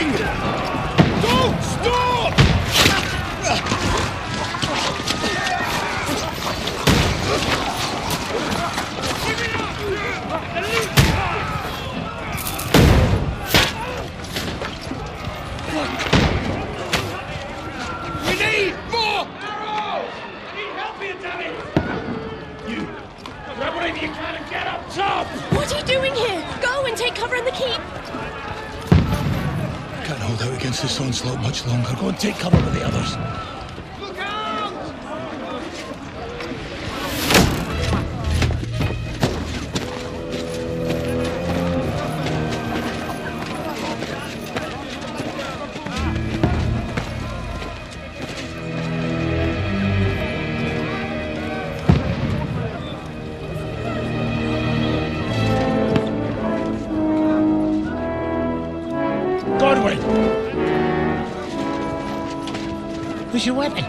moving! Don't stop! We need more arrows! I need help here, damn it! You, grab whatever you can and get up top! What are you doing here? Go and take cover in the keep! Can't hold out against this onslaught much longer. Go and take cover with the others. Look out! Where's your weapon?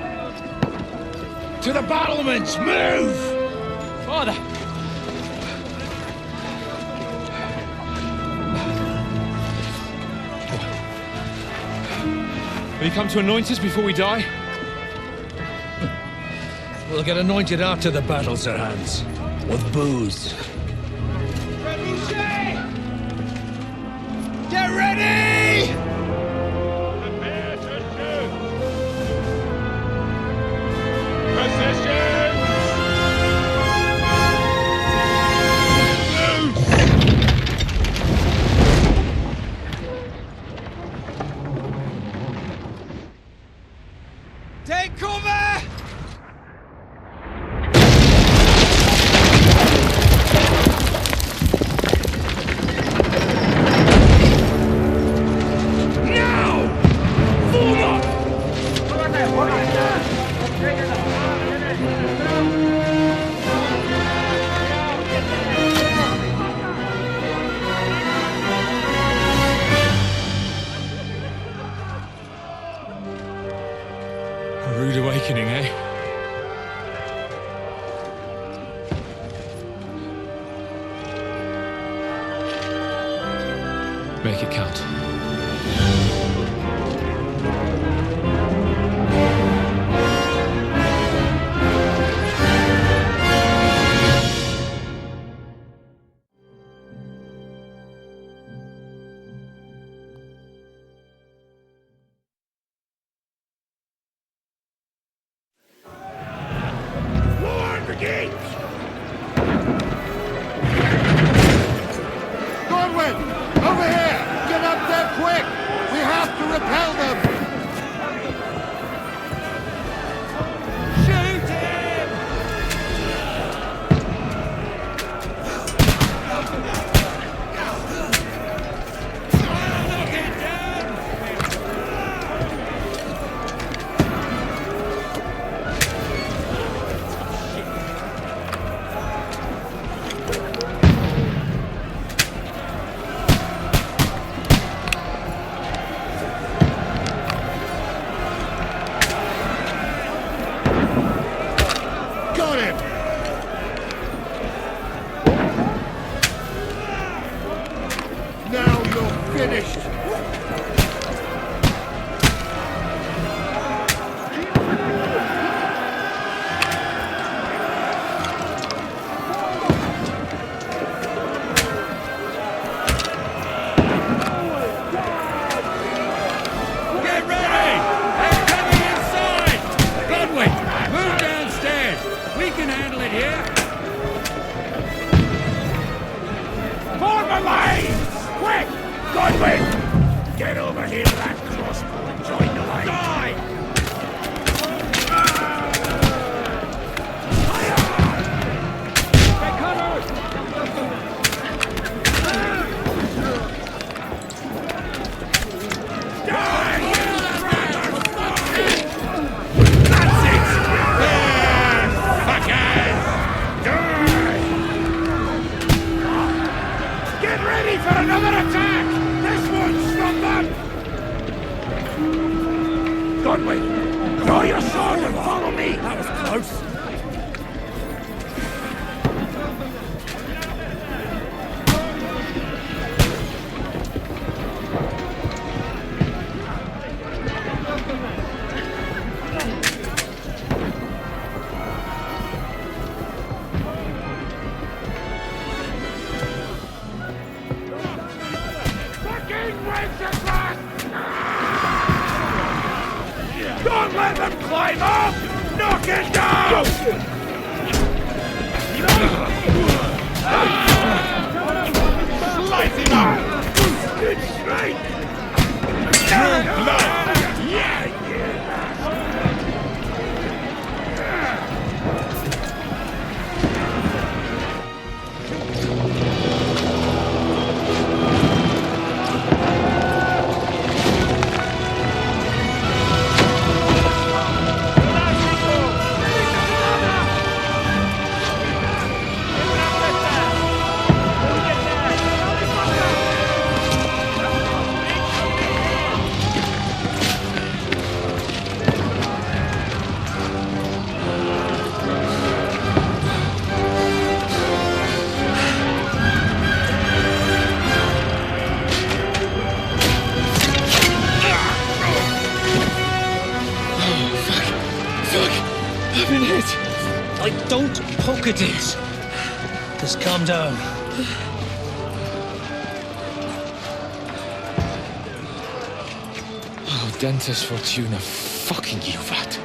To the battlements! Move! Father! Will you come to anoint us before we die? We'll get anointed after the battles are hands. With booze. Get ready! Prepare to shoot! Position! Take cover! A rude awakening, eh? Make it count. Godwin! Over here! Get up there quick! We have to repel them! Shoot him! Knock it down! Got him! Now you're finished! Get ready! I'm coming inside! Godwin, move downstairs! We can handle it here! Form a line! Quick! Godwin! Get over here, that crossbow, and join the line! Die! For another attack! This one's from them! Godwin, draw your sword and follow me! That was close. Let them climb up! Knock it down! Slice him up! Good straight! Yeah! I've been hit. Don't poke at it. Just calm down. Oh, Dentes Fortuna, fucking you, vat.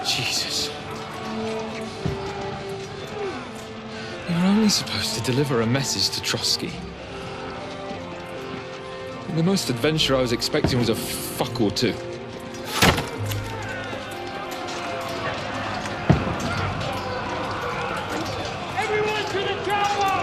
Jesus. You were only supposed to deliver a message to Trotsky. The most adventure I was expecting was a fuck or two. Everyone to the chopper!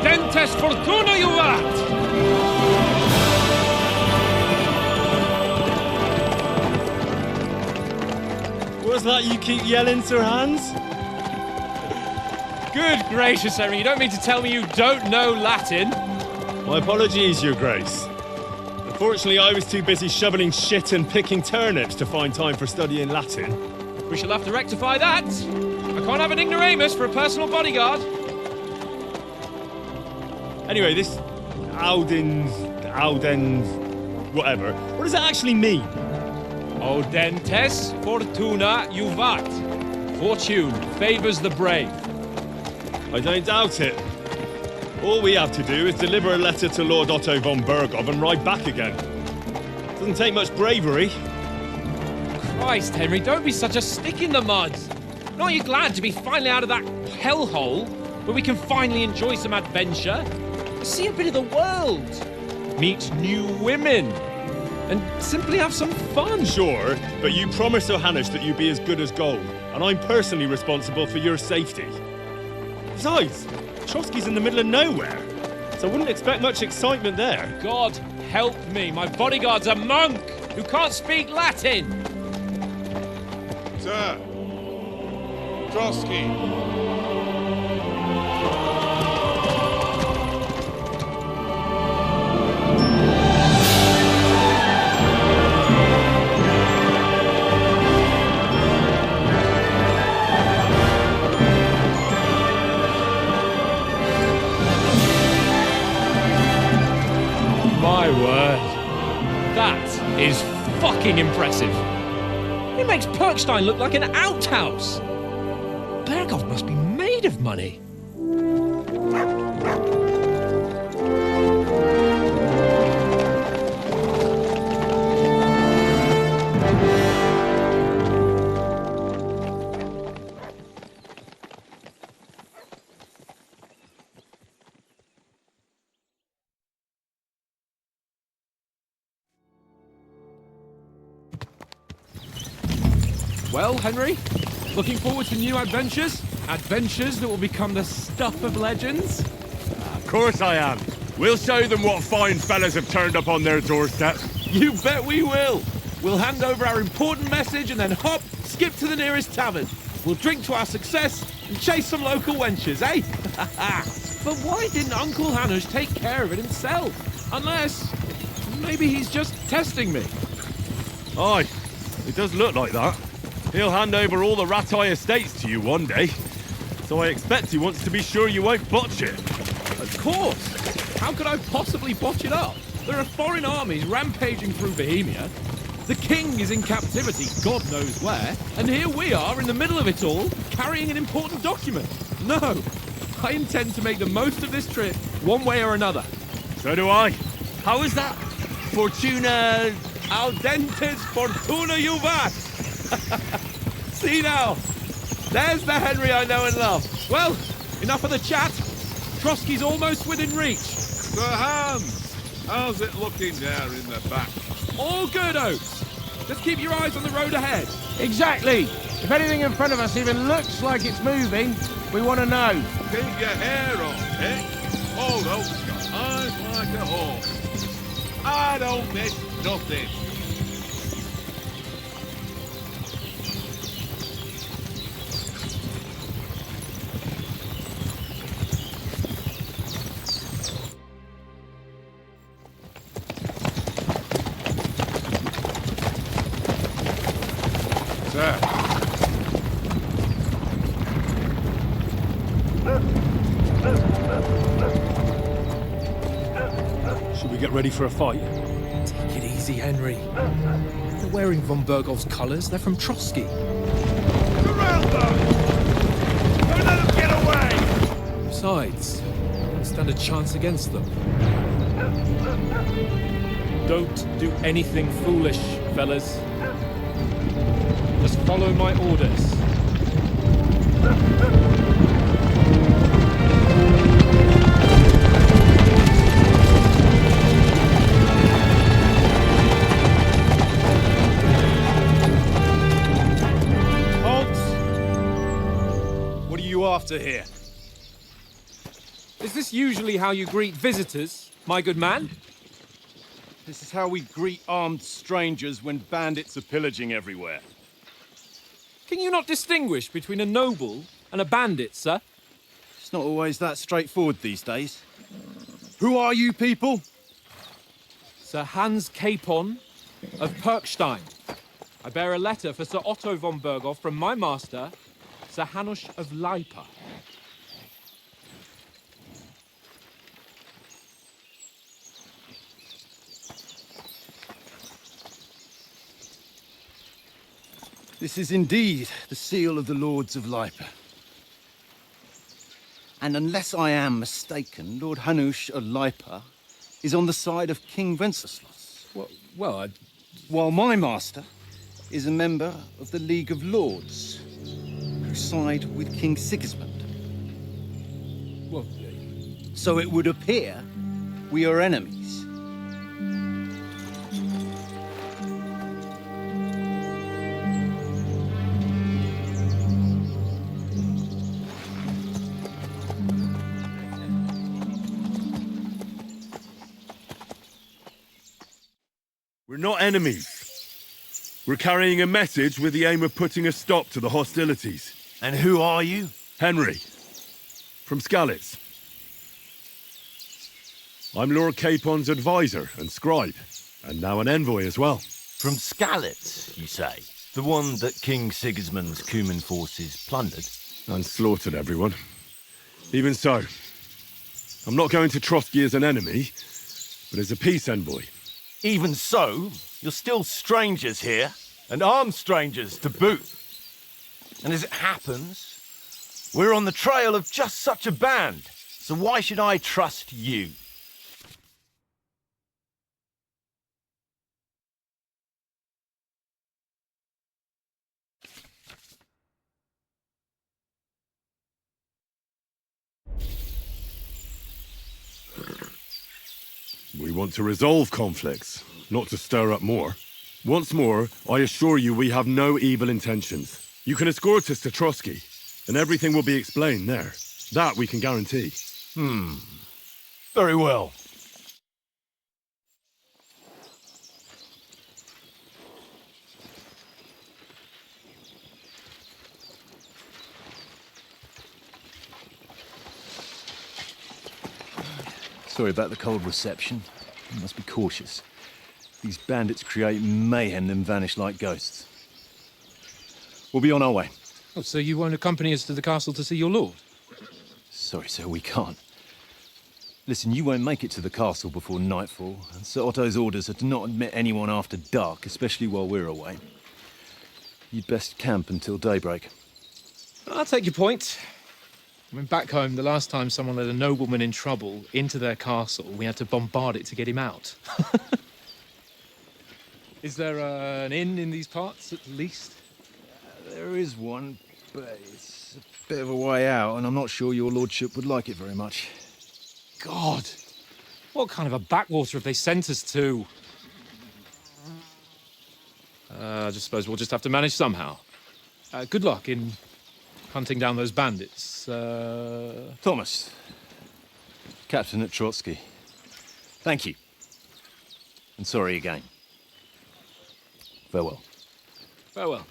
Dentes Fortuna, you vat! What's that you keep yelling, Sir Hans? Good gracious, Henry, you don't mean to tell me you don't know Latin? My apologies, Your Grace. Unfortunately, I was too busy shoveling shit and picking turnips to find time for studying Latin. We shall have to rectify that. I can't have an ignoramus for a personal bodyguard. Anyway, this Audens, whatever. What does it actually mean? O Dentes Fortuna Juvat. Fortune favors the brave. I don't doubt it. All we have to do is deliver a letter to Lord Otto von Bergov and ride back again. Doesn't take much bravery. Christ, Henry, don't be such a stick in the mud. Aren't you glad to be finally out of that hellhole where we can finally enjoy some adventure? See a bit of the world, meet new women, and simply have some fun. Sure, but you promised Johannes that you'd be as good as gold, and I'm personally responsible for your safety. Besides, Trotsky's in the middle of nowhere, so I wouldn't expect much excitement there. God help me, my bodyguard's a monk who can't speak Latin. Sir! Trotsky! My word. That is fucking impressive. It makes Perkstein look like an outhouse. Bergov must be made of money. Well, Henry, looking forward to new adventures? Adventures that will become the stuff of legends? Of course I am. We'll show them what fine fellas have turned up on their doorstep. You bet we will! We'll hand over our important message and then hop, skip to the nearest tavern. We'll drink to our success and chase some local wenches, eh? But why didn't Uncle Hanush take care of it himself? Unless, maybe he's just testing me. Aye, it does look like that. He'll hand over all the Ratai estates to you one day. So I expect he wants to be sure you won't botch it. Of course! How could I possibly botch it up? There are foreign armies rampaging through Bohemia. The king is in captivity, God knows where, and here we are in the middle of it all, carrying an important document. No, I intend to make the most of this trip, one way or another. So do I. How is that? Fortuna... Al dentes fortuna juvat! See now, there's the Henry I know and love. Well, enough of the chat. Trotsky's almost within reach. Sir Hans, how's it looking there in the back? All good, Oates. Just keep your eyes on the road ahead. Exactly. If anything in front of us even looks like it's moving, we want to know. Keep your hair on, eh? Old Oak's got eyes like a hawk. I don't miss nothing. Sir. Should we get ready for a fight? Take it easy, Henry. They're wearing von Bergov's colours. They're from Trotsky. Surround them! Don't let them get away! Besides, we stand a chance against them. Don't do anything foolish, fellas. Just follow my orders. What are you after here? Is this usually how you greet visitors, my good man? This is how we greet armed strangers when bandits are pillaging everywhere. Can you not distinguish between a noble and a bandit, sir? It's not always that straightforward these days. Who are you people? Sir Hans Capon of Perkstein. I bear a letter for Sir Otto von Berghoff from my master, Sir Hanush of Lipa. This is indeed the seal of the Lords of Lipa. And unless I am mistaken, Lord Hanush of Lipa is on the side of King Wenceslas. Well, While my master is a member of the League of Lords, who side with King Sigismund. well, So it would appear we are enemies. We're not enemies. We're carrying a message with the aim of putting a stop to the hostilities. And who are you? Henry, from Skalitz. I'm Lord Capon's advisor and scribe, and now an envoy as well. From Skalitz, you say? The one that King Sigismund's Cuman forces plundered? And slaughtered everyone. Even so, I'm not going to Trotsky as an enemy, but as a peace envoy. Even so, you're still strangers here, and armed strangers to boot. And as it happens, we're on the trail of just such a band, so why should I trust you? We want to resolve conflicts, not to stir up more. Once more, I assure you we have no evil intentions. You can escort us to Trotsky, and everything will be explained there. That we can guarantee. Very well. Sorry about the cold reception. You must be cautious. These bandits create mayhem, then vanish like ghosts. We'll be on our way. Oh, so you won't accompany us to the castle to see your lord? Sorry, sir, we can't. Listen, you won't make it to the castle before nightfall, and Sir Otto's orders are to not admit anyone after dark, especially while we're away. You'd best camp until daybreak. I'll take your point. I mean, back home, the last time someone let a nobleman in trouble into their castle, we had to bombard it to get him out. Is there an inn in these parts, at least? There is one, but it's a bit of a way out, and I'm not sure your lordship would like it very much. God! What kind of a backwater have they sent us to? I just suppose we'll just have to manage somehow. Good luck in hunting down those bandits. Thomas, captain at Trotsky. Thank you. And sorry again. Farewell. Farewell.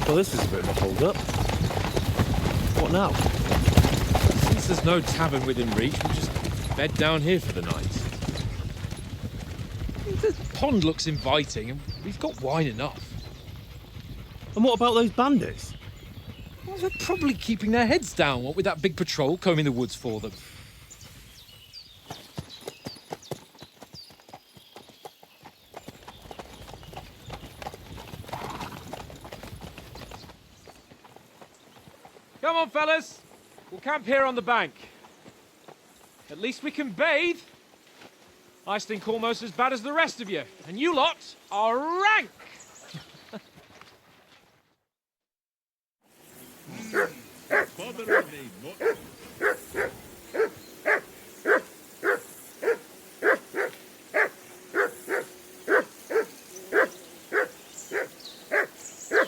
Well, this is a bit of a hold-up. What now? Since there's no tavern within reach, we'll just bed down here for the night. The pond looks inviting, and we've got wine enough. And what about those bandits? Well, they're probably keeping their heads down, what with that big patrol combing the woods for them. Come on, fellas. We'll camp here on the bank. At least we can bathe. I stink almost as bad as the rest of you, and you lot are rank. Bother me much.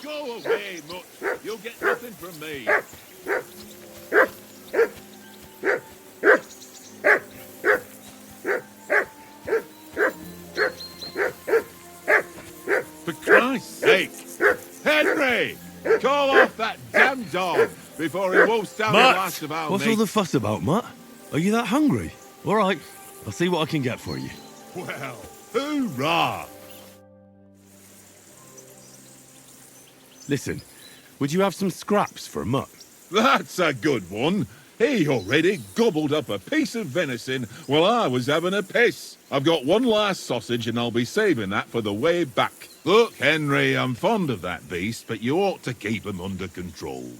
Go away, Mutt. You'll get nothing from me. For Christ's sake! Henry! Call off that damn dog before he won't stand the last of our What's meat. all the fuss about, Mutt? Are you that hungry? All right, I'll see what I can get for you. Well, hoorah! Listen, would you have some scraps for Mutt? That's a good one. He already gobbled up a piece of venison while I was having a piss. I've got one last sausage and I'll be saving that for the way back. Look, Henry, I'm fond of that beast, but you ought to keep him under control.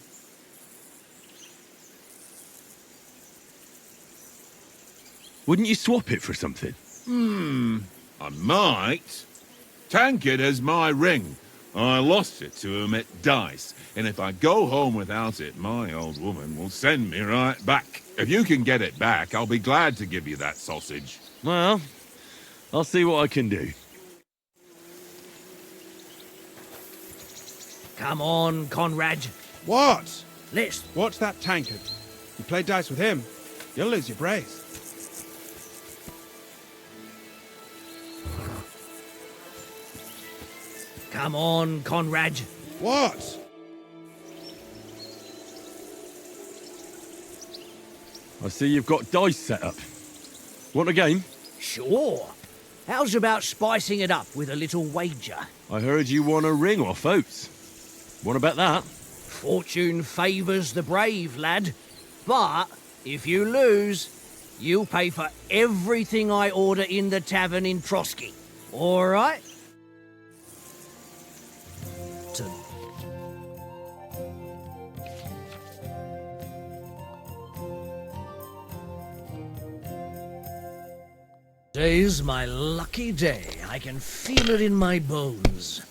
Wouldn't you swap it for something? I might. Tankard has my ring. I lost it to him at dice, and if I go home without it, my old woman will send me right back. If you can get it back, I'll be glad to give you that sausage. Well, I'll see what I can do. Come on, Conrad. What? Let's... Watch that tankard. You play dice with him, you'll lose your brace. Come on, Conrad. What? I see you've got dice set up. Want a game? Sure. How's about spicing it up with a little wager? I heard you won a ring off Oates. Want to bet that? Fortune favours the brave, lad. But if you lose, you'll pay for everything I order in the tavern in Trotsky. All right? Today's my lucky day. I can feel it in my bones.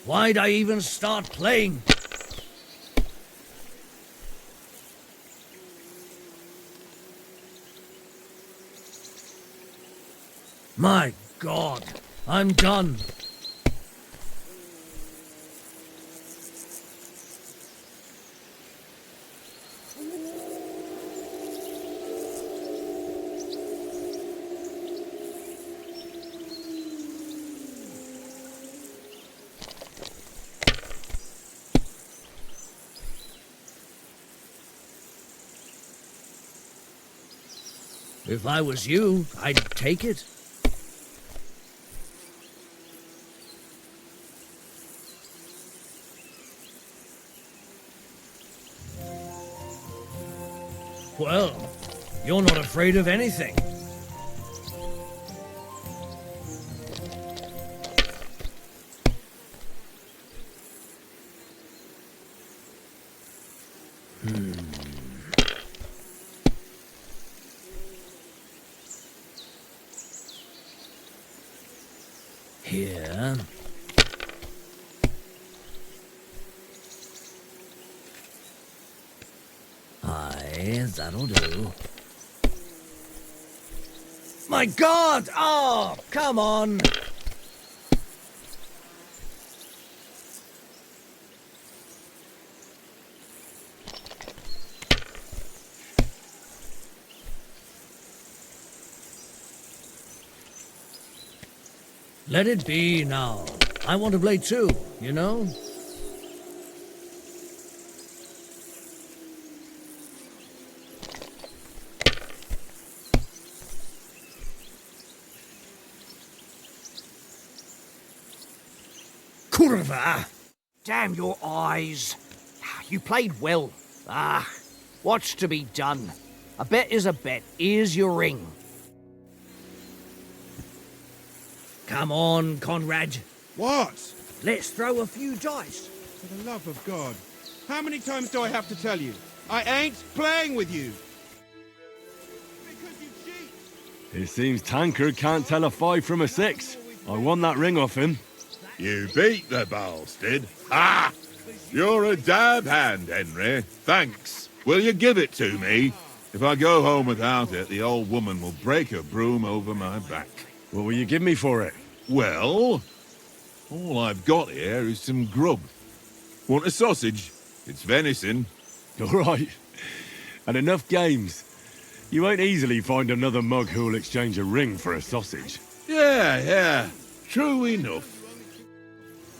Why'd I even start playing? My God, I'm done. If I was you, I'd take it. Well, you're not afraid of anything. Here. Aye, that'll do. My God! Oh, come on! Let it be now. I want to play too, you know? Curva! Damn your eyes. You played well. What's to be done? A bet is a bet. Here's your ring. Come on, Conrad. What? Let's throw a few dice. For the love of God. How many times do I have to tell you? I ain't playing with you. Because you cheat. It seems Tankard can't tell a 5 from a 6. I won that ring off him. You beat the bastard. Ah! You're a dab hand, Henry. Thanks. Will you give it to me? If I go home without it, the old woman will break her broom over my back. What will you give me for it? Well, all I've got here is some grub. Want a sausage? It's venison. All right. And enough games. You won't easily find another mug who'll exchange a ring for a sausage. Yeah. True enough.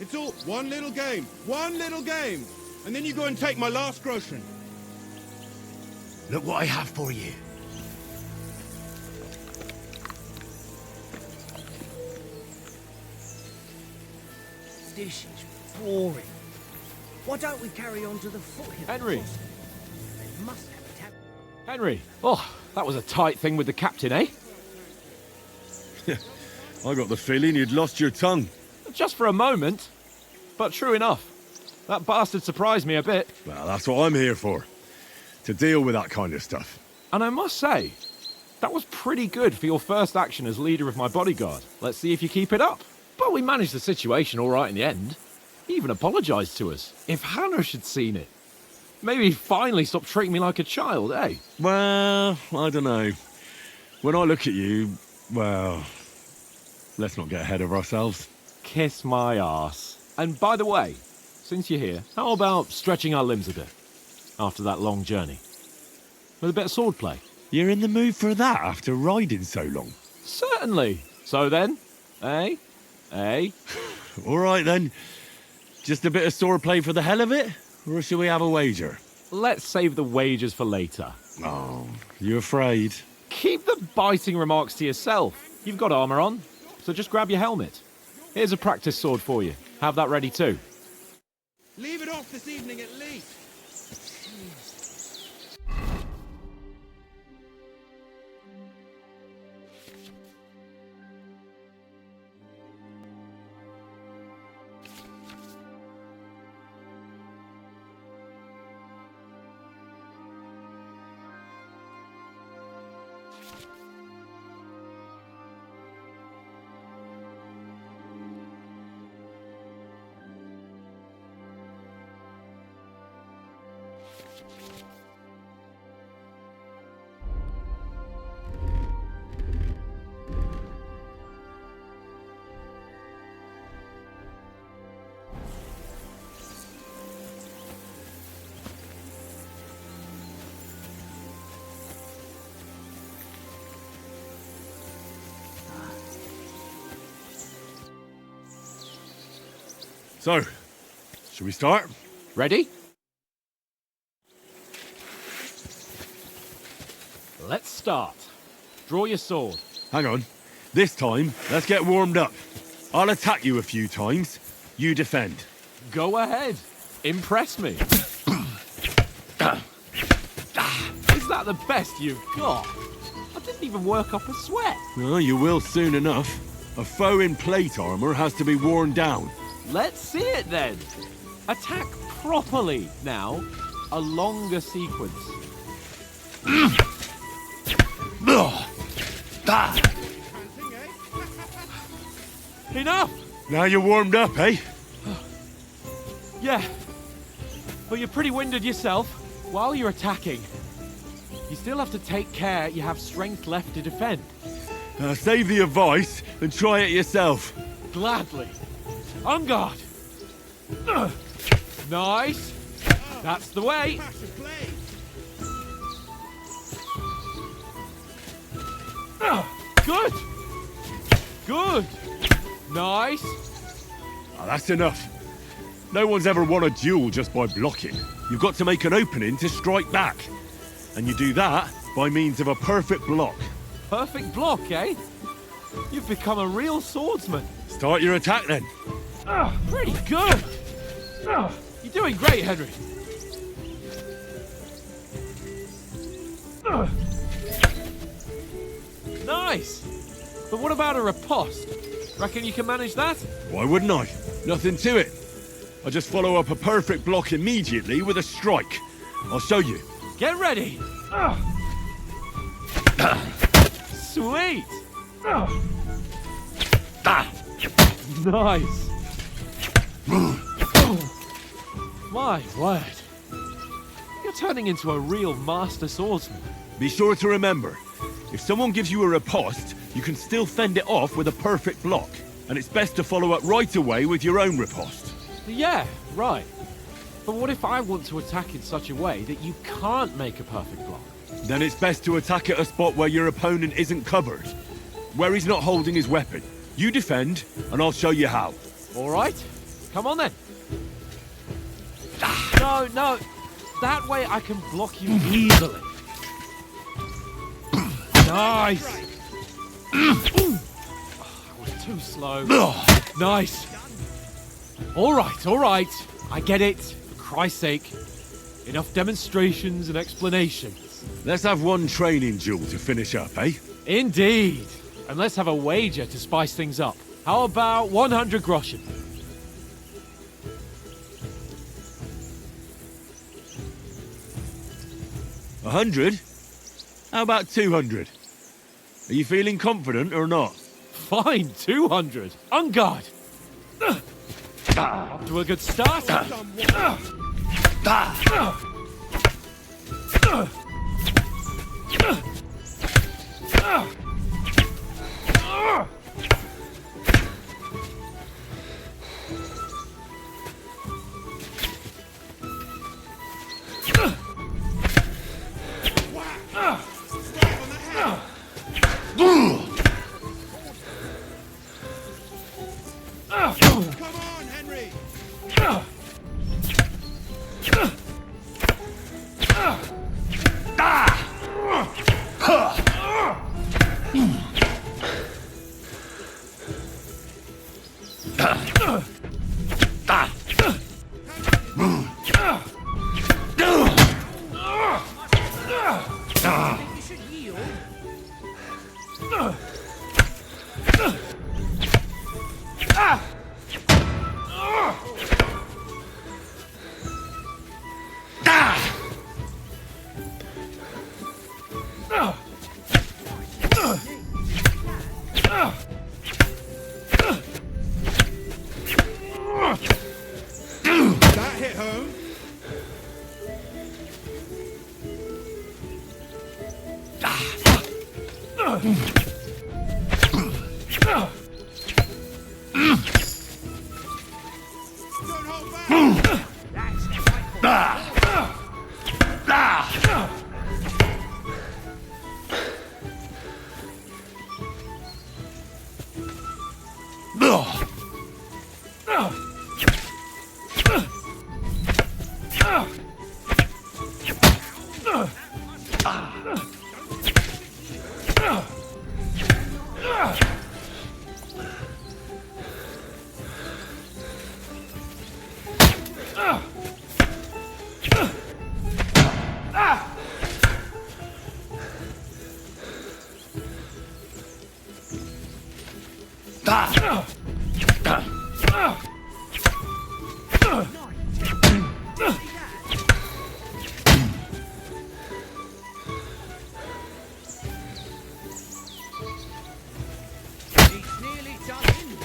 It's all one little game. And then you go and take my last groschen. Look what I have for you. This is boring. Why don't we carry on to the foothill? Henry. They must have a tavern. Henry. Oh, that was a tight thing with the captain, eh? I got the feeling you'd lost your tongue. Just for a moment. But true enough. That bastard surprised me a bit. Well, that's what I'm here for. To deal with that kind of stuff. And I must say, that was pretty good for your first action as leader of my bodyguard. Let's see if you keep it up. But we managed the situation all right in the end. He even apologised to us. If Hannah had seen it, maybe he'd finally stop treating me like a child, eh? Well, I don't know. When I look at you, well, let's not get ahead of ourselves. Kiss my arse. And by the way, since you're here, how about stretching our limbs a bit after that long journey? With a bit of swordplay. You're in the mood for that after riding so long? Certainly. So then, eh? All right then. Just a bit of swordplay for the hell of it? Or shall we have a wager? Let's save the wagers for later. Oh, you afraid? Keep the biting remarks to yourself. You've got armour on, so just grab your helmet. Here's a practice sword for you. Have that ready too. Leave it off this evening at least. So, shall we start? Ready? Let's start. Draw your sword. Hang on. This time, let's get warmed up. I'll attack you a few times. You defend. Go ahead. Impress me. Is that the best you've got? I didn't even work up a sweat. Oh, you will soon enough. A foe in plate armor has to be worn down. Let's see it then. Attack properly now. A longer sequence. Enough! Now you're warmed up, eh? Yeah. But you're pretty winded yourself while you're attacking. You still have to take care you have strength left to defend. Save the advice and try it yourself. Gladly. On guard. Nice. That's the way. Good. Good. Nice. Oh, that's enough. No one's ever won a duel just by blocking. You've got to make an opening to strike back. And you do that by means of a perfect block. Perfect block, eh? You've become a real swordsman. Start your attack then. Pretty good. You're doing great, Henry. Nice. But what about a riposte? Reckon you can manage that? Why wouldn't I? Nothing to it. I just follow up a perfect block immediately with a strike. I'll show you. Get ready. Sweet. Nice. My word. You're turning into a real master swordsman. Be sure to remember, if someone gives you a riposte, you can still fend it off with a perfect block. And it's best to follow up right away with your own riposte. Yeah, right. But what if I want to attack in such a way that you can't make a perfect block? Then it's best to attack at a spot where your opponent isn't covered. Where he's not holding his weapon. You defend, and I'll show you how. All right. Come on then. No, no. That way I can block you easily. Nice. I was too slow. Nice. All right. I get it. For Christ's sake. Enough demonstrations and explanations. Let's have one training duel to finish up, eh? Indeed. And let's have a wager to spice things up. How about 100 groschen? $100? How about 200? Are you feeling confident or not? Fine, 200. On guard. Off to a good start. Come on, Henry! You should yield. That hit home. Don't hold back! It's nearly done in.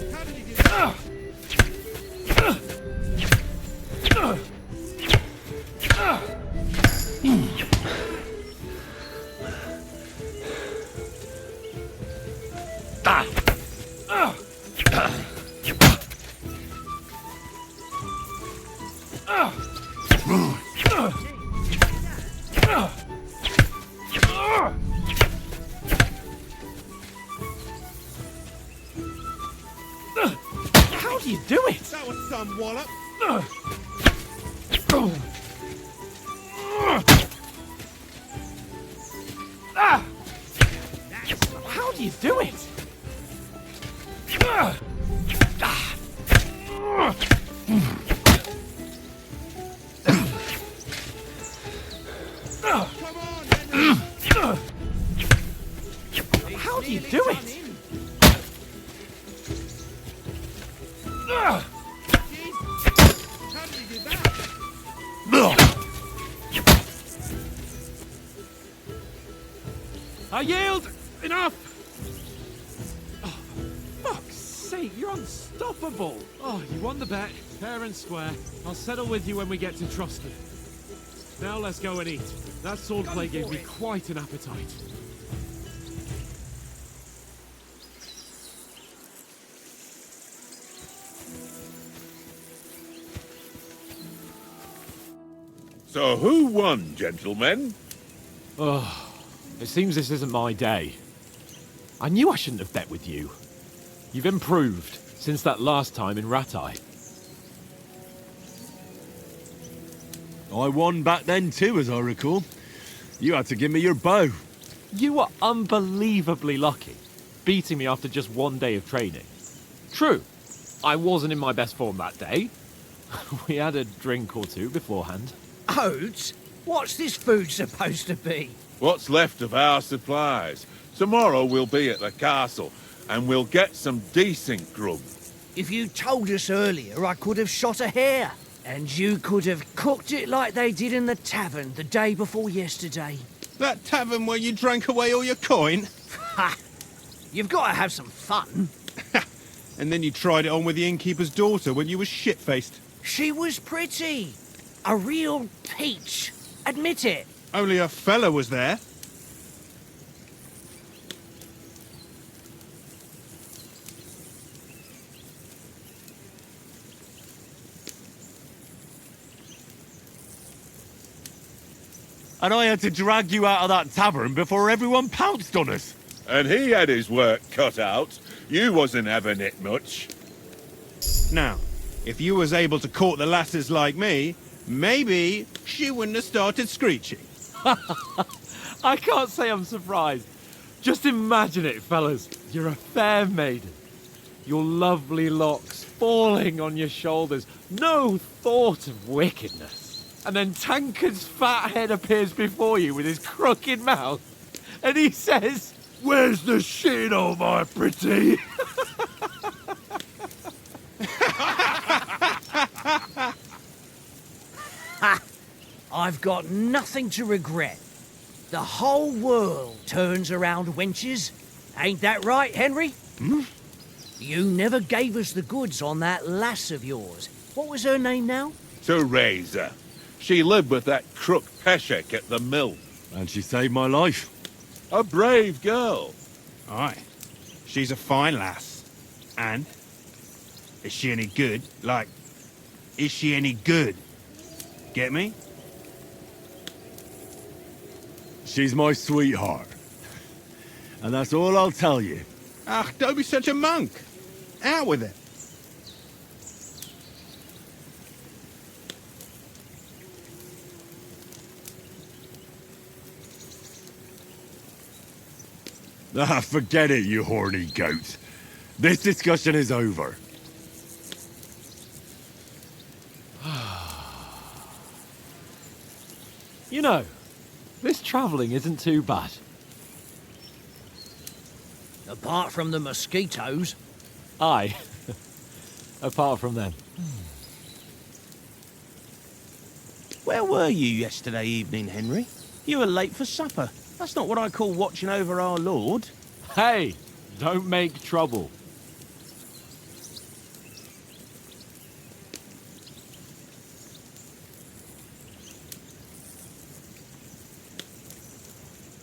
How did he do that? How do you do it? That was some wallop. How do you do it? Come on, Henry. How do you do it? How did he do that? I yield! Enough! Oh, fuck's sake, you're unstoppable! Oh, you won the bet, fair and square. I'll settle with you when we get to Trusky. Now let's go and eat. That swordplay gave me quite an appetite. So who won, gentlemen? Oh, it seems this isn't my day. I knew I shouldn't have bet with you. You've improved since that last time in Ratai. I won back then too, as I recall. You had to give me your bow. You were unbelievably lucky, beating me after just one day of training. True, I wasn't in my best form that day. We had a drink or two beforehand. Oats? What's this food supposed to be? What's left of our supplies? Tomorrow we'll be at the castle, and we'll get some decent grub. If you told us earlier, I could have shot a hare. And you could have cooked it like they did in the tavern the day before yesterday. That tavern where you drank away all your coin? Ha! You've got to have some fun. And then you tried it on with the innkeeper's daughter when you were shit-faced. She was pretty. A real peach. Admit it. Only a fella was there. And I had to drag you out of that tavern before everyone pounced on us. And he had his work cut out. You wasn't having it much. Now, if you was able to court the lasses like me, maybe she wouldn't have started screeching. I can't say I'm surprised. Just imagine it, fellas. You're a fair maiden. Your lovely locks falling on your shoulders. No thought of wickedness. And then Tankard's fat head appears before you with his crooked mouth. And he says, "Where's the shit, oh my pretty?" I've got nothing to regret. The whole world turns around wenches. Ain't that right, Henry? You never gave us the goods on that lass of yours. What was her name now? Teresa. She lived with that crook Peshek at the mill. And she saved my life. A brave girl. Aye. She's a fine lass. And? Is she any good? Like, is she any good? Get me? She's my sweetheart. And that's all I'll tell you. Ah, don't be such a monk. Out with it. Ah, forget it, you horny goat. This discussion is over. You know, this travelling isn't too bad. Apart from the mosquitoes. Aye. Apart from them. Where were you yesterday evening, Henry? You were late for supper. That's not what I call watching over our Lord. Hey, don't make trouble.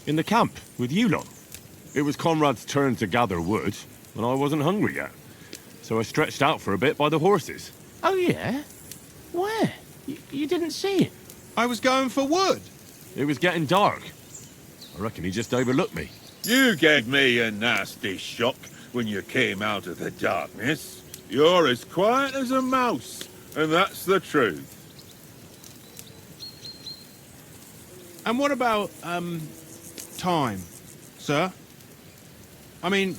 In the camp, with you lot. It was Conrad's turn to gather wood, and I wasn't hungry yet. So I stretched out for a bit by the horses. Oh, yeah? Where? You didn't see it? I was going for wood. It was getting dark. I reckon he just overlooked me. You gave me a nasty shock when you came out of the darkness. You're as quiet as a mouse, and that's the truth. And what about, time, sir? I mean,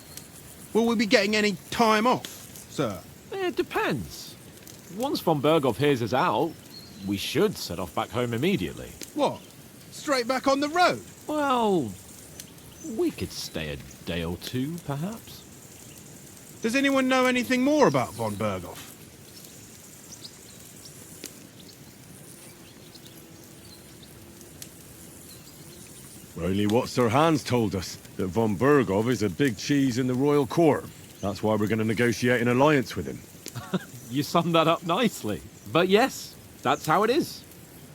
will we be getting any time off, sir? It depends. Once von Berghoff hears us out, we should set off back home immediately. What? Straight back on the road? Well, we could stay a day or two, perhaps. Does anyone know anything more about von Berghoff? Only what Sir Hans told us, that von Berghoff is a big cheese in the royal court. That's why we're going to negotiate an alliance with him. You summed that up nicely. But yes, that's how it is.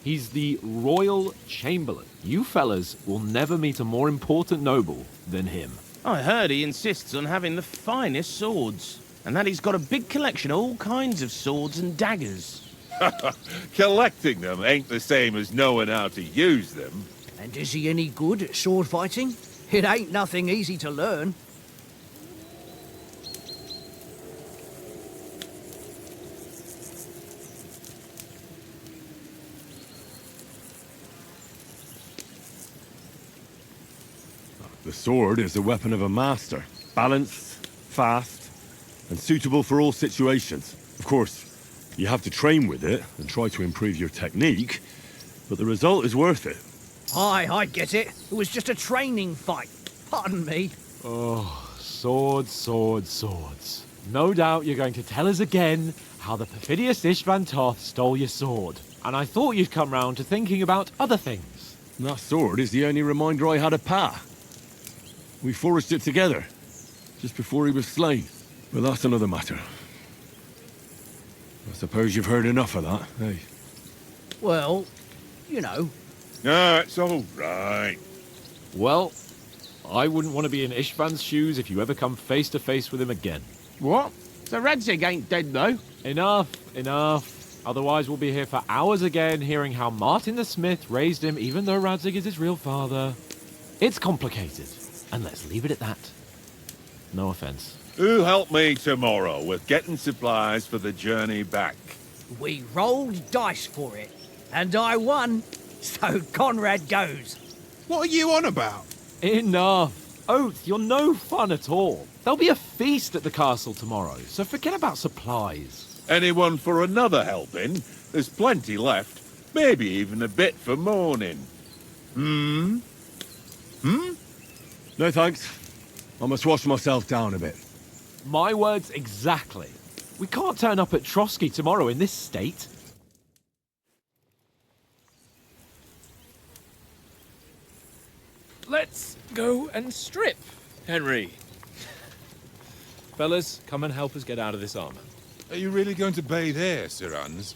He's the Royal Chamberlain. You fellas will never meet a more important noble than him. I heard he insists on having the finest swords, and that he's got a big collection of all kinds of swords and daggers. Collecting them ain't the same as knowing how to use them. And is he any good at sword fighting? It ain't nothing easy to learn. The sword is the weapon of a master. Balanced, fast, and suitable for all situations. Of course, you have to train with it and try to improve your technique, but the result is worth it. Aye, I get it. It was just a training fight. Pardon me. Oh, swords, swords, swords. No doubt you're going to tell us again how the perfidious Istvan Toth stole your sword. And I thought you'd come round to thinking about other things. That sword is the only reminder I had of Pa. We forged it together, just before he was slain. But that's another matter. I suppose you've heard enough of that, eh? Well, you know. No, it's all right. Well, I wouldn't want to be in Istvan's shoes if you ever come face to face with him again. What? So Radzig ain't dead, though? Enough, enough. Otherwise we'll be here for hours again hearing how Martin the Smith raised him even though Radzig is his real father. It's complicated, and let's leave it at that. No offense. Who'll help me tomorrow with getting supplies for the journey back? We rolled dice for it, and I won. So Conrad goes. What are you on about? Enough. Oath, you're no fun at all. There'll be a feast at the castle tomorrow, so forget about supplies. Anyone for another helping? There's plenty left. Maybe even a bit for morning. Hmm? No thanks. I must wash myself down a bit. My words exactly. We can't turn up at Trotsky tomorrow in this state. Let's go and strip, Henry. Fellas, come and help us get out of this armor. Are you really going to bathe here, Sir Hans?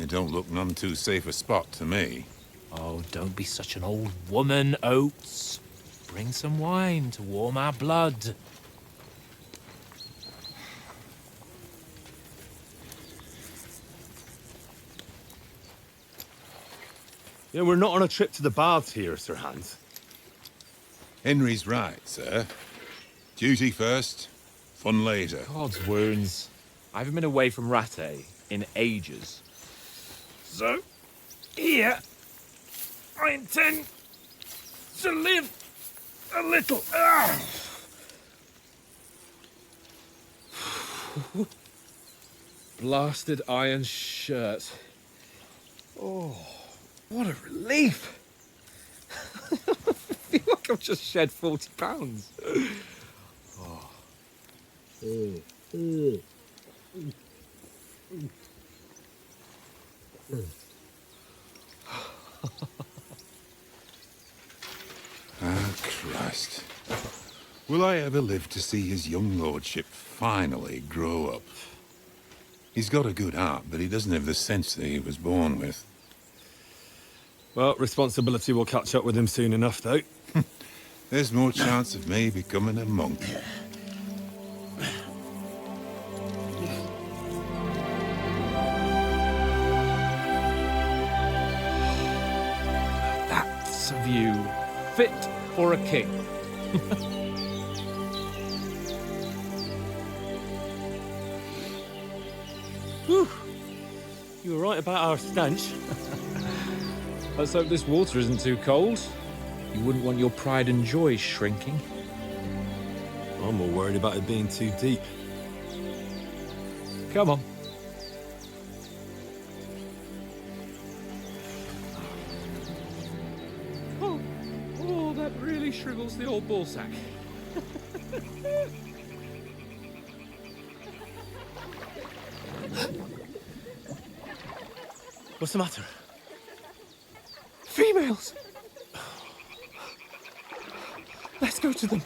It don't look none too safe a spot to me. Oh, don't be such an old woman, Oates. Bring some wine to warm our blood. Yeah, we're not on a trip to the baths here, Sir Hans. Henry's right, sir. Duty first, fun later. God's wounds. I haven't been away from Rattay in ages. So, here, I intend to live a little. Blasted iron shirt. Oh, what a relief. I feel like I've just shed 40 pounds. Oh. Ah, Christ. Will I ever live to see his young lordship finally grow up? He's got a good heart, but he doesn't have the sense that he was born with. Well, responsibility will catch up with him soon enough, though. There's more chance of me becoming a monk. That's a view fit for a king. Whew. You were right about our stench. Let's hope this water isn't too cold. You wouldn't want your pride and joy shrinking. I'm more worried about it being too deep. Come on. Oh, that really shrivels the old ball sack. What's the matter? Females! Let's go to them.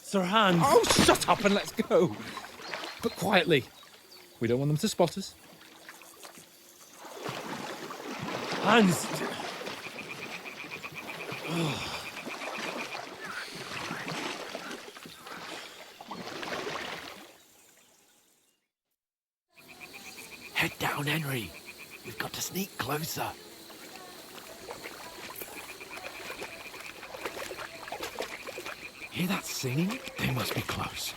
Sir Hans! Oh, shut up and let's go. But quietly. We don't want them to spot us. Hans! Head down, Henry. We've got to sneak closer. Hear that singing? They must be close.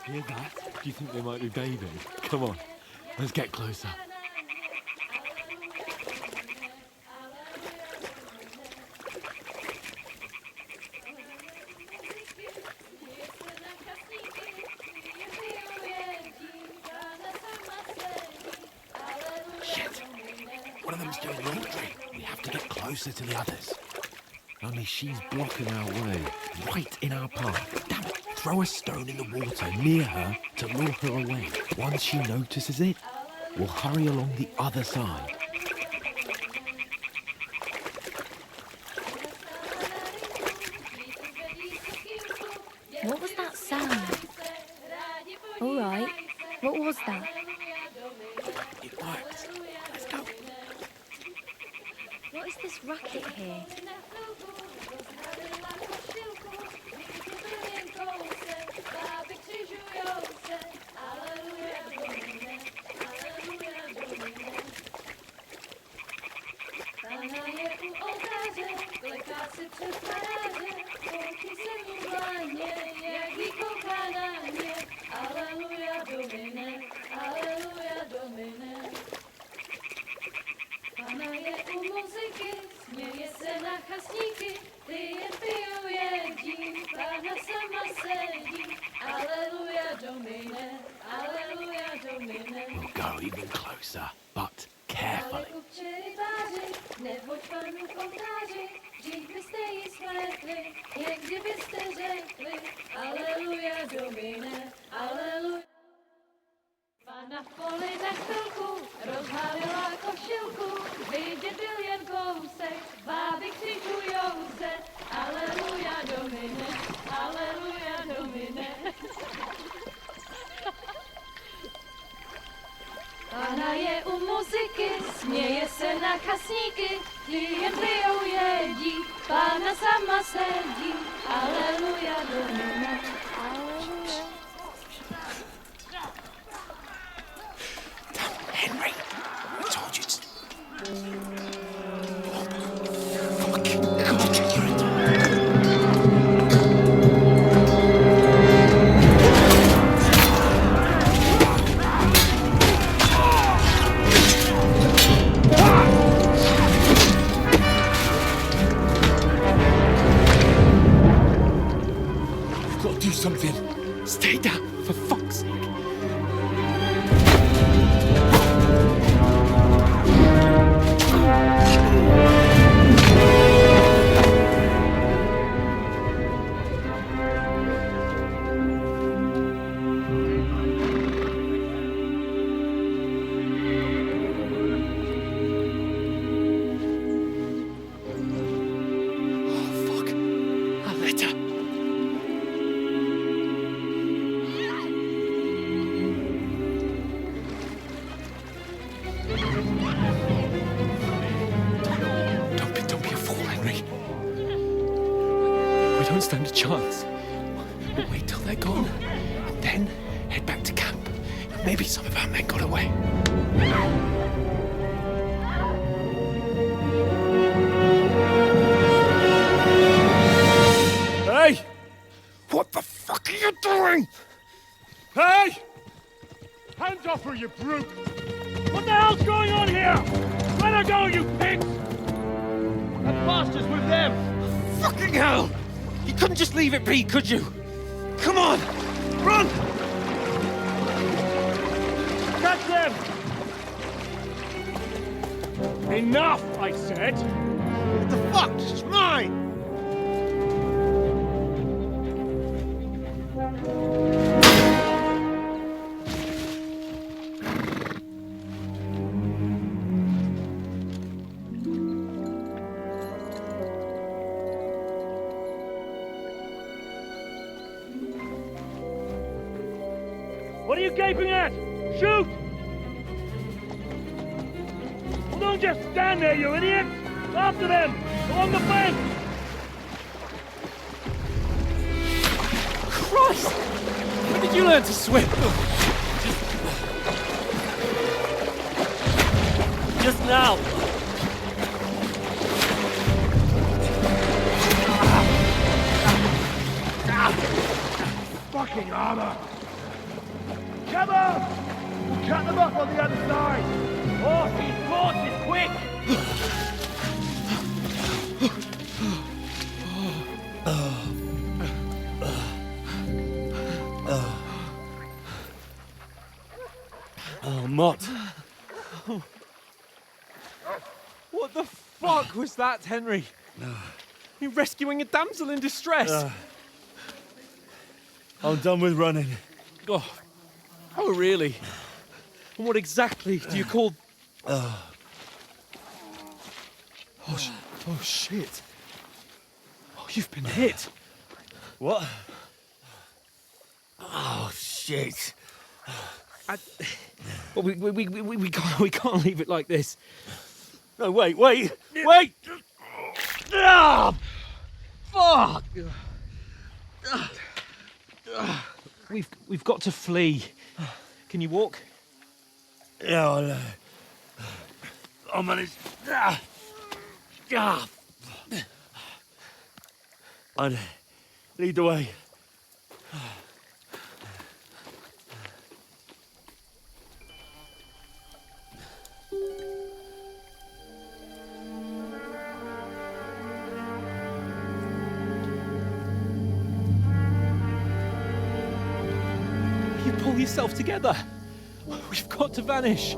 Hear that? Do you think they might be bathing? Come on, let's get closer. Shit! One of them's doing laundry. We have to get closer to the others. Only she's blocking our way. Right in our path. Damn it! Throw a stone in the water near her to lure her away. Once she notices it, we'll hurry along the other side. What was that sound? All right. What was that? It worked. Let's go. What is this racket here? We'll go even closer, but carefully. neboť panu oltáři, dřív byste ji slétli, jen kdybyste řekli, aleluja, Domine, aleluja. Pana v poli na chvilku rozhálila košilku, vidět byl jen kousek, báby křičujou se, aleluja, Domine, aleluja, Domine. Pana je u muziky, směje se na kasníky, klienty jen jedí, Pána sama sedí, aleluja, Domine, aleluja. Henry, I told you to... We've got to do something. Stay down, for fuck's sake. Don't be a fool, Henry. We don't stand a chance. We'll wait till they're gone, and then head back to camp. Maybe some of our men got away. Hey! What the fuck are you doing? Hey! Hands off her, you brute! What the hell's going on here? Let her go, you pigs! That bastard's with them! Fucking hell! You couldn't just leave it be, could you? Come on! Run! Catch them! Enough, I said! What the fuck? It's mine! What are you gaping at? Shoot! Well, don't just stand there, you idiot! After them! Along the bank! Christ! When did you learn to swim? Just now! Fucking armor! Come on! We'll cut them up on the other side! Oh, these horses, quick! Oh, Mott. What the fuck was that, Henry? You rescuing a damsel in distress? I'm done with running. Oh, really? And what exactly do you call... Oh, shit. Oh, you've been hit. What? Oh, shit. Well, we can't leave it like this. No, wait! Ah! Fuck! We've got to flee. Can you walk? Yeah, I'll manage. I'd lead the way. You pull yourself together. We've got to vanish.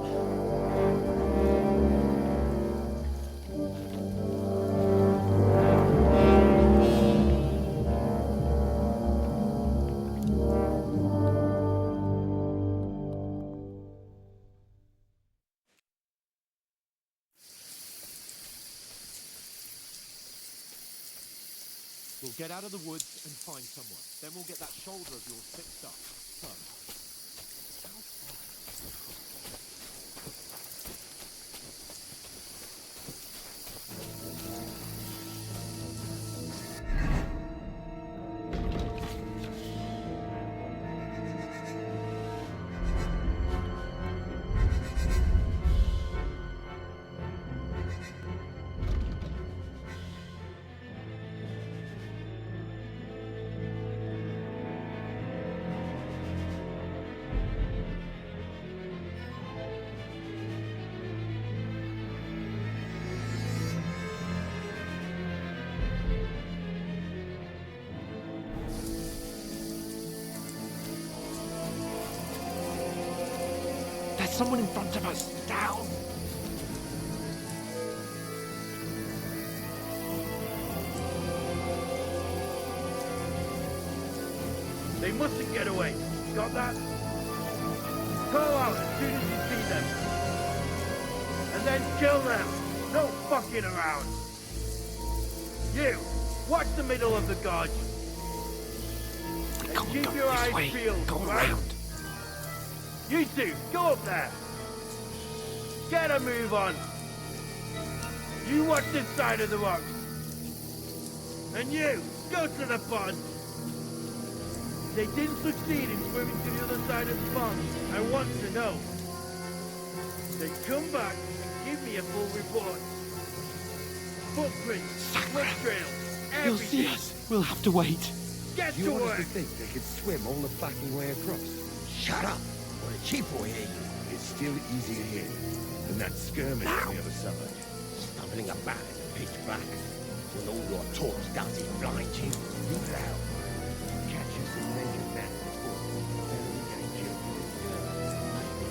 We'll get out of the woods and find someone. Then we'll get that shoulder of yours fixed up. So, how far? There's someone in front of us. Down! They mustn't get away. Got that? Call out as soon as you see them. And then kill them. No fucking around. You, watch the middle of the gorge. And keep your eyes peeled. Go right? around. You two, go up there. Get a move on. You watch this side of the rocks. And you, go to the pond. If they didn't succeed in swimming to the other side of the pond, I want to know. Then come back and give me a full report. Footprints, blood trails, everything. You'll see us. We'll have to wait. Get You to want us work. to think they could swim all the fucking way across? Shut up, or the chief will hear you. It's still easier here than that skirmish on the other side. Stumbling about in the pitch black. When all your talk does is blind you. You loud. Catch us in making that before. Then we get killed. Maybe.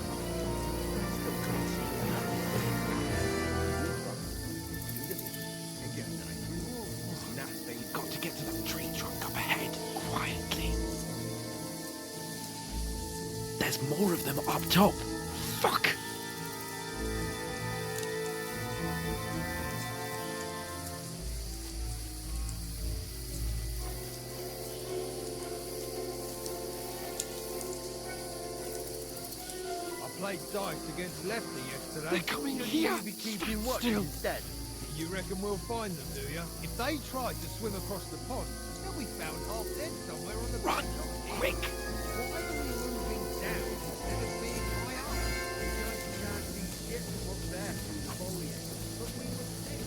I still can't see that. And get a nice reward. Nasty. Got to get to that tree trunk up ahead, quietly. There's more of them up top. Fuck! I played dice against Lefty yesterday. They're coming Shouldn't here. you be keeping watch Still. instead? You reckon we'll find them, do you? If they tried to swim across the pond, they'll be found half dead somewhere on the Run! beach. Quick! Why are we moving down instead of being high up? We can't see shit from up there. Oh yeah, but we were safe.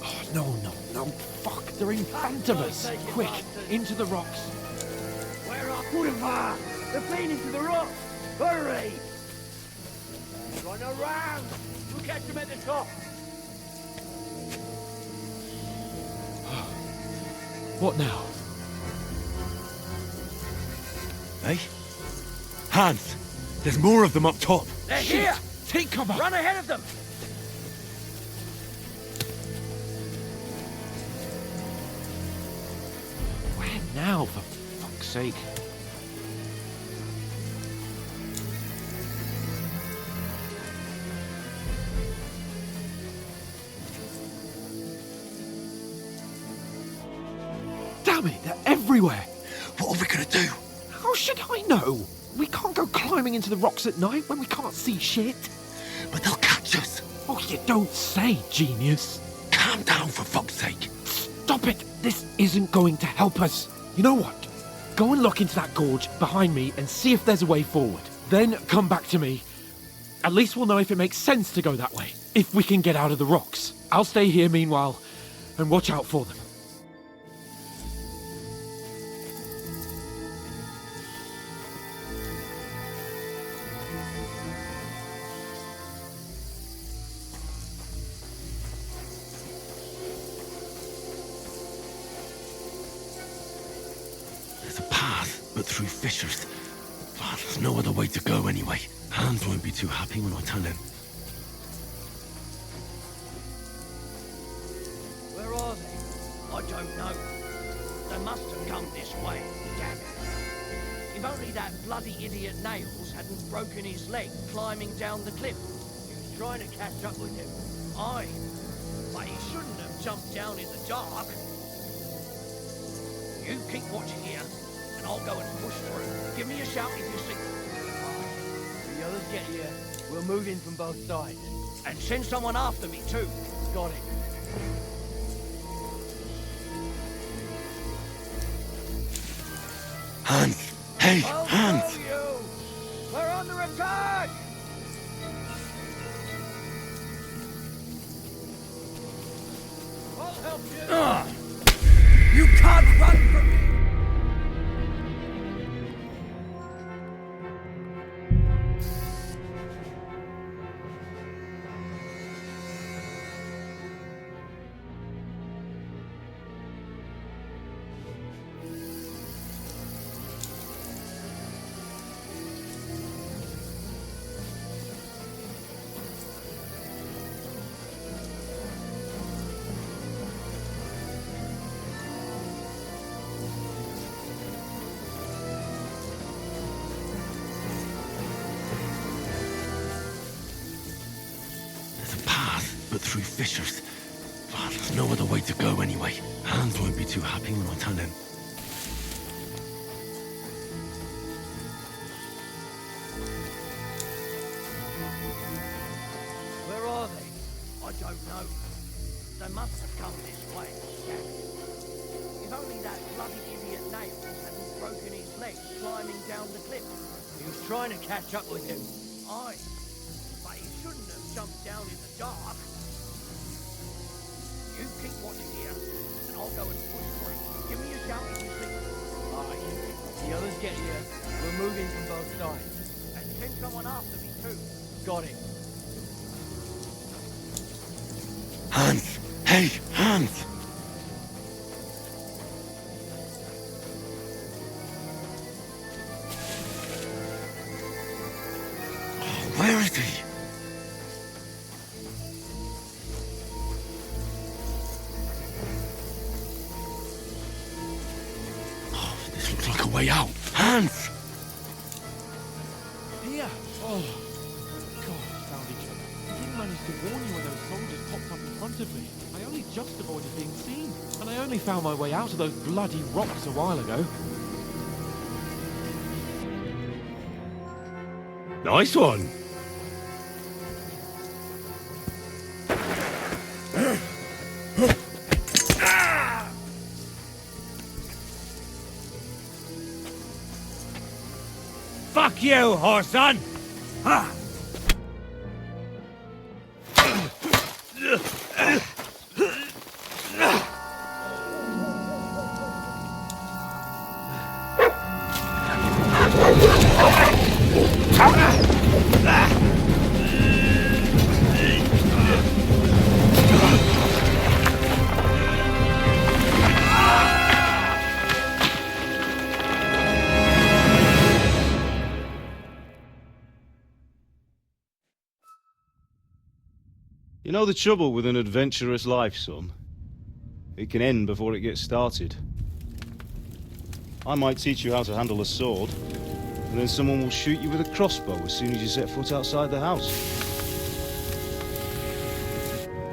Oh, no. Fuck, they're in front of us. Quick, into the rocks. Where are Purifar? They're playing into the rocks. Hurry! Run around! We'll catch them at the top. What now? Hey? Hans! There's more of them up top. They're here! Take cover! Run ahead of them! Where now, for fuck's sake? Damn it, they're everywhere! What are we gonna do? How should I know? We can't go climbing into the rocks at night when we can't see shit. But they'll catch us. Oh, you don't say, genius. Calm down, for fuck's sake. Stop it! This isn't going to help us. You know what? Go and look into that gorge behind me and see if there's a way forward. Then come back to me. At least we'll know if it makes sense to go that way. If we can get out of the rocks. I'll stay here meanwhile and watch out for them. There's a path, but through fissures. Ah, there's no other way to go anyway. Hans won't be too happy when I tell him. Where are they? I don't know. They must have come this way. Damn it. If only that bloody idiot Nails hadn't broken his leg climbing down the cliff. trying to catch up with him. Aye, but he shouldn't have jumped down in the dark. You keep watching here, and I'll go and push through. Give me a shout if you see. If the others get here, we'll move in from both sides. And send someone after me too. Got it. Hans! Hey, I'll Hans! show you! We're under attack! I'll help you! You can't run from me! There's a path, but through fissures. Oh, there's no other way to go anyway. Hans won't be too happy when I tell him. Where are they? I don't know. They must have come this way. If only that bloody idiot Nails hadn't broken his leg climbing down the cliff. He was trying to catch up with him. Aye, but he shouldn't have jumped down in the dark. You keep watching here, and I'll go and push through. Give me a shout if you see. Aye. If the others get here, we'll move in from both sides. And send someone after me too. Got it. Hans! Hey, Hans! Oh, where is he? Oh, this looks like a way out. Hans! Here! Oh, God, I found each other. I didn't manage to warn you when those soldiers popped up in front of me. I only just avoided being seen. And I only found my way out of those bloody rocks a while ago. Nice one! Fuck you, whoreson! Ha! You know the trouble with an adventurous life, son? It can end before it gets started. I might teach you how to handle a sword, and then someone will shoot you with a crossbow as soon as you set foot outside the house.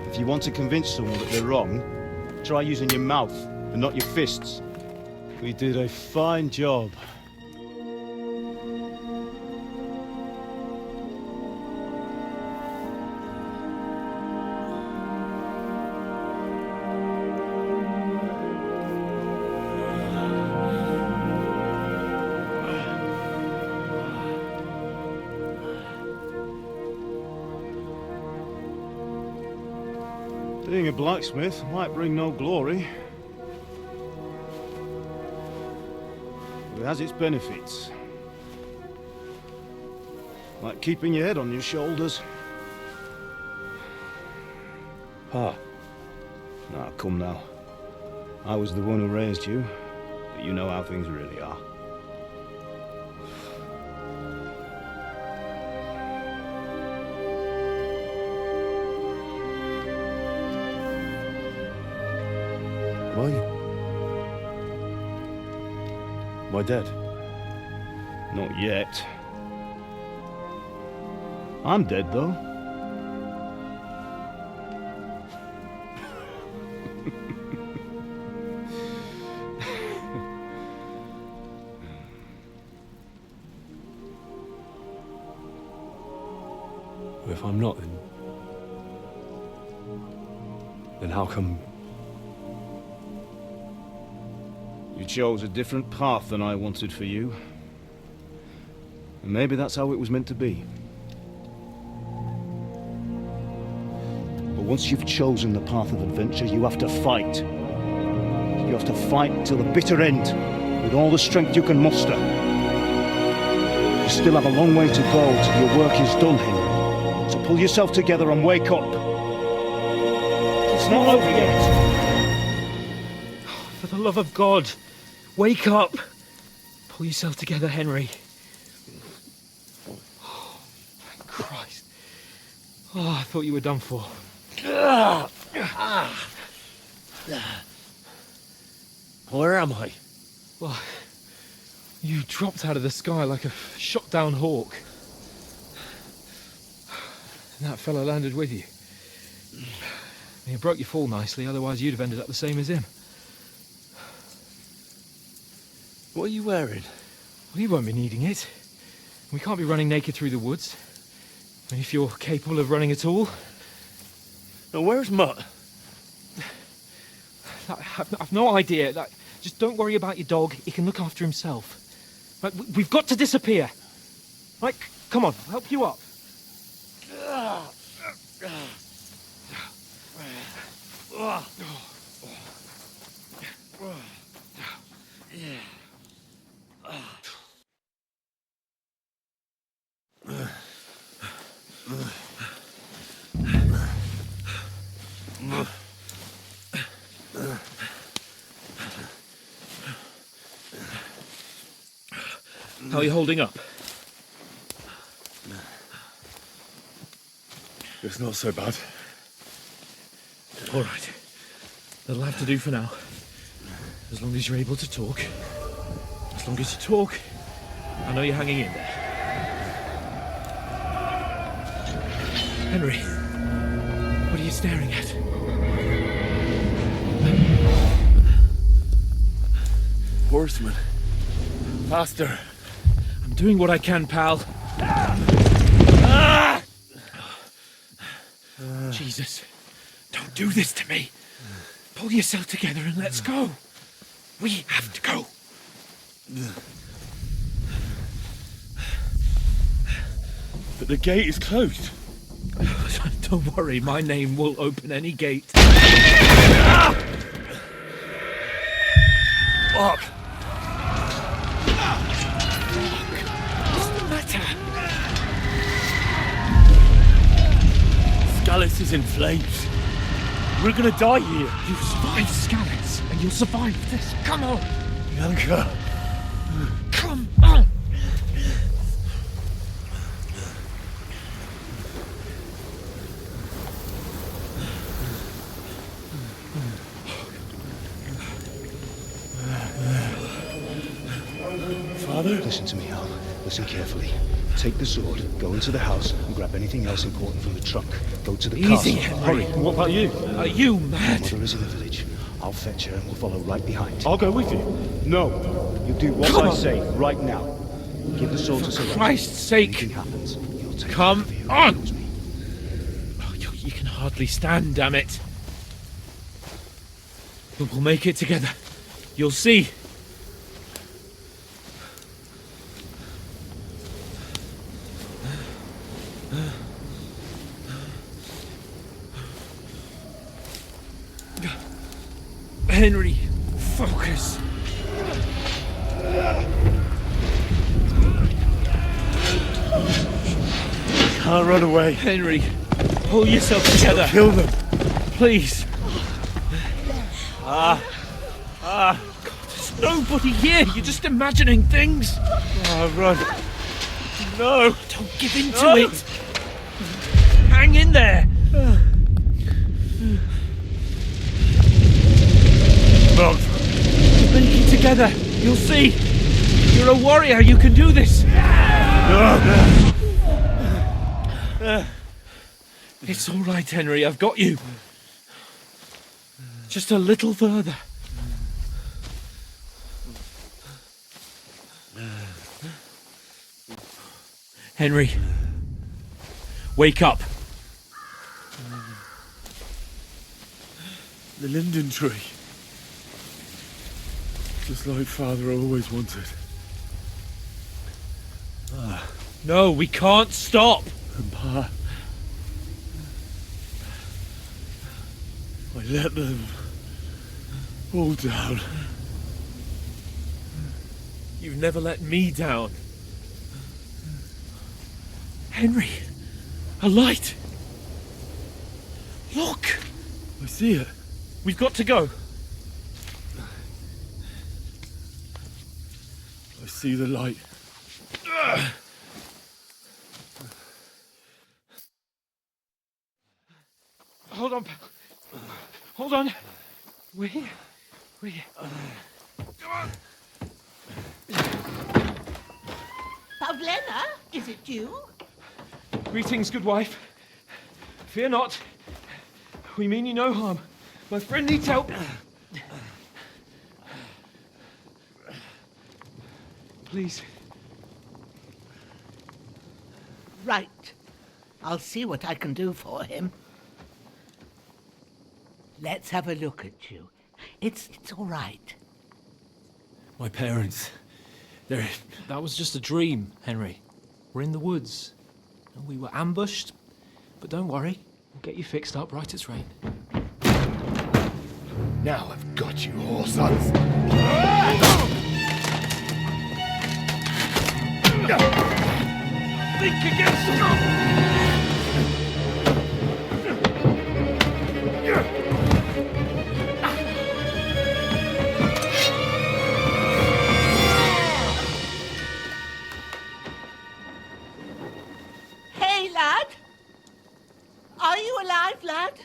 If you want to convince someone that they're wrong, try using your mouth and not your fists. We did a fine job. Being a blacksmith might bring no glory, but it has its benefits. Like keeping your head on your shoulders. Ah. Now, come now. I was the one who raised you, but you know how things really are. Why? Am I dead? Not yet. I'm dead, though. Well, if I'm not, then how come... You chose a different path than I wanted for you. And maybe that's how it was meant to be. But once you've chosen the path of adventure, you have to fight. You have to fight till the bitter end, with all the strength you can muster. You still have a long way to go till your work is done, Henry. So pull yourself together and wake up. It's not over yet. For the love of God, wake up! Pull yourself together, Henry. Oh, thank Christ. Oh, I thought you were done for. Where am I? Well, you dropped out of the sky like a shot-down hawk. And that fella landed with you. He broke your fall nicely, otherwise you'd have ended up the same as him. What are you wearing? Well, you won't be needing it. We can't be running naked through the woods. I mean, if you're capable of running at all. Now, where's Mutt? I've no idea. Just don't worry about your dog. He can look after himself. Right, we've got to disappear. Right, come on, I'll help you up. How are you holding up? It's not so bad. All right. That'll have to do for now. As long as you're able to talk. As long as you talk, I know you're hanging in there. Henry, what are you staring at? Horseman. Faster. I'm doing what I can, pal. Jesus, don't do this to me. Pull yourself together and let's go. We have to go. But the gate is closed. Don't worry, my name will open any gate. Fuck! What's the matter? Scallis is in flames. We're gonna die here. You survived Scallis, and you'll survive this. Come on! Bianca. Come on! Father? Listen to me, Al. Listen carefully. Take the sword, go into the house, and grab anything else important from the trunk. Go to the Easy, castle. Henry. Hurry. What about you? Are you mad? Mother is in the village. I'll fetch her and we'll follow right behind. I'll go with you. No. You do what Come I on. say right now. Give the sword to For Sir. Christ's sake! Anything happens, you'll take Come care of you. on. Knows me. Oh, you can hardly stand, damn it. But we'll make it together. You'll see. Henry, focus. Can't run away. Henry, pull yourself together. Kill them. Please. There's nobody here. You're just imagining things. Run. No. Don't give in to it. Hang in there. Mount. Make it together. You'll see. You're a warrior. You can do this. It's all right, Henry. I've got you. Just a little further. Henry, Wake up. The linden tree. Just like Father always wanted. No, we can't stop. And Pa... I let them all down. You've never let me down. Henry, a light. Look. I see it. We've got to go. I see the light. Hold on, pal. Hold on. We're here. Come on. Pavlena, is it you? Greetings, good wife. Fear not. We mean you no harm. My friend needs help. Please. Right. I'll see what I can do for him. Let's have a look at you. It's all right. My parents. That was just a dream, Henry. We're in the woods. And we were ambushed. But don't worry. We'll get you fixed up right as rain. Now I've got you, whore sons. Think against strong! Hey, lad! Are you alive, lad?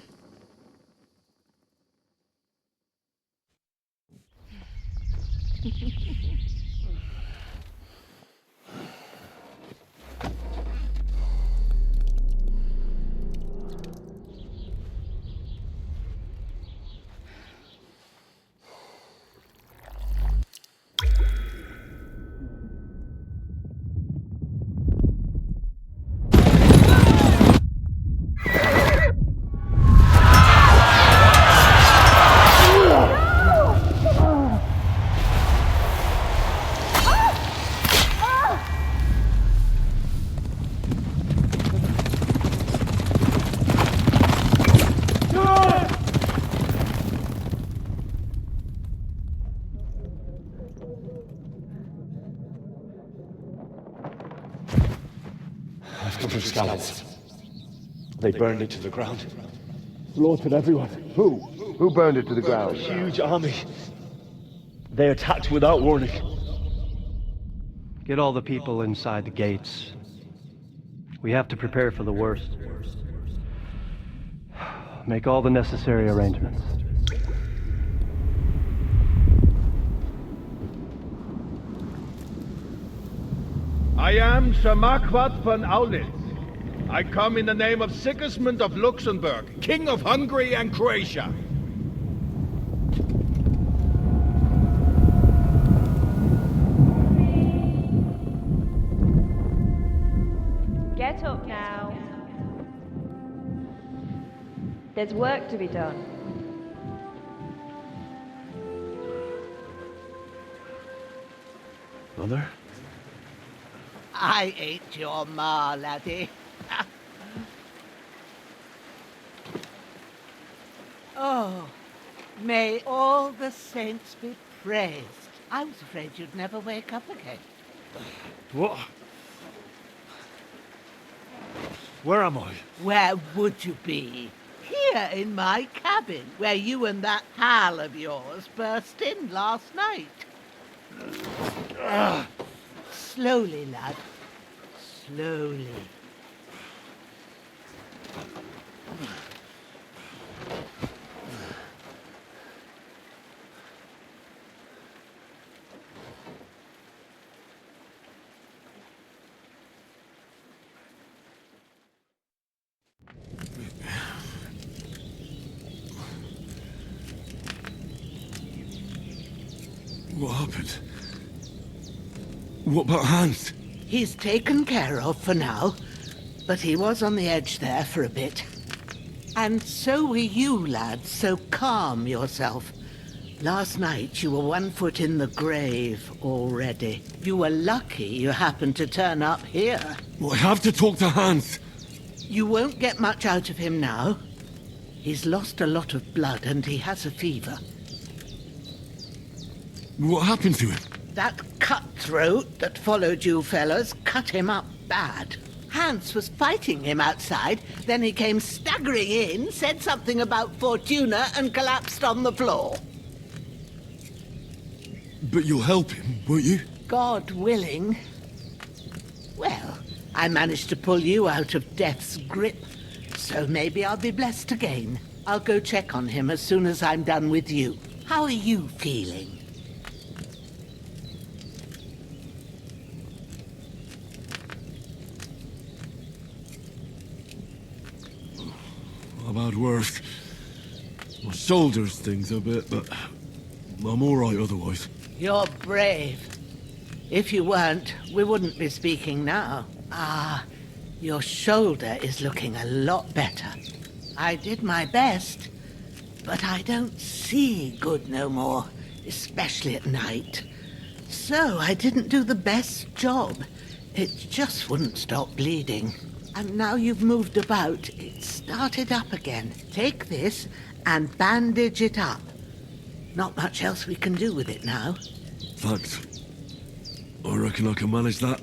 I've come from Scallops. They burned it to the ground. Slaughtered everyone. Who? Who burned it to the ground? A huge army. They attacked without warning. Get all the people inside the gates. We have to prepare for the worst. Make all the necessary arrangements. I am Sir Marquardt von Aulitz. I come in the name of Sigismund of Luxembourg, King of Hungary and Croatia. Get up now. There's work to be done. Mother? I ain't your ma, laddie. Oh, may all the saints be praised. I was afraid you'd never wake up again. What? Where am I? Where would you be? Here in my cabin, where you and that pal of yours burst in last night. Slowly, lad. Slowly. What happened? What about Hans? He's taken care of for now. But he was on the edge there for a bit. And so were you, lad, so calm yourself. Last night you were 1 foot in the grave already. You were lucky you happened to turn up here. I have to talk to Hans. You won't get much out of him now. He's lost a lot of blood and he has a fever. What happened to him? That cutthroat that followed you fellas cut him up bad. Hans was fighting him outside, then he came staggering in, said something about Fortuna and collapsed on the floor. But you'll help him, won't you? God willing. Well, I managed to pull you out of death's grip, so maybe I'll be blessed again. I'll go check on him as soon as I'm done with you. How are you feeling? I've had worse. My shoulders stings a bit, but I'm all right otherwise. You're brave. If you weren't, we wouldn't be speaking now. Ah, your shoulder is looking a lot better. I did my best, but I don't see good no more, especially at night. So I didn't do the best job. It just wouldn't stop bleeding. And now you've moved about, it started up again. Take this and bandage it up. Not much else we can do with it now. Thanks. I reckon I can manage that.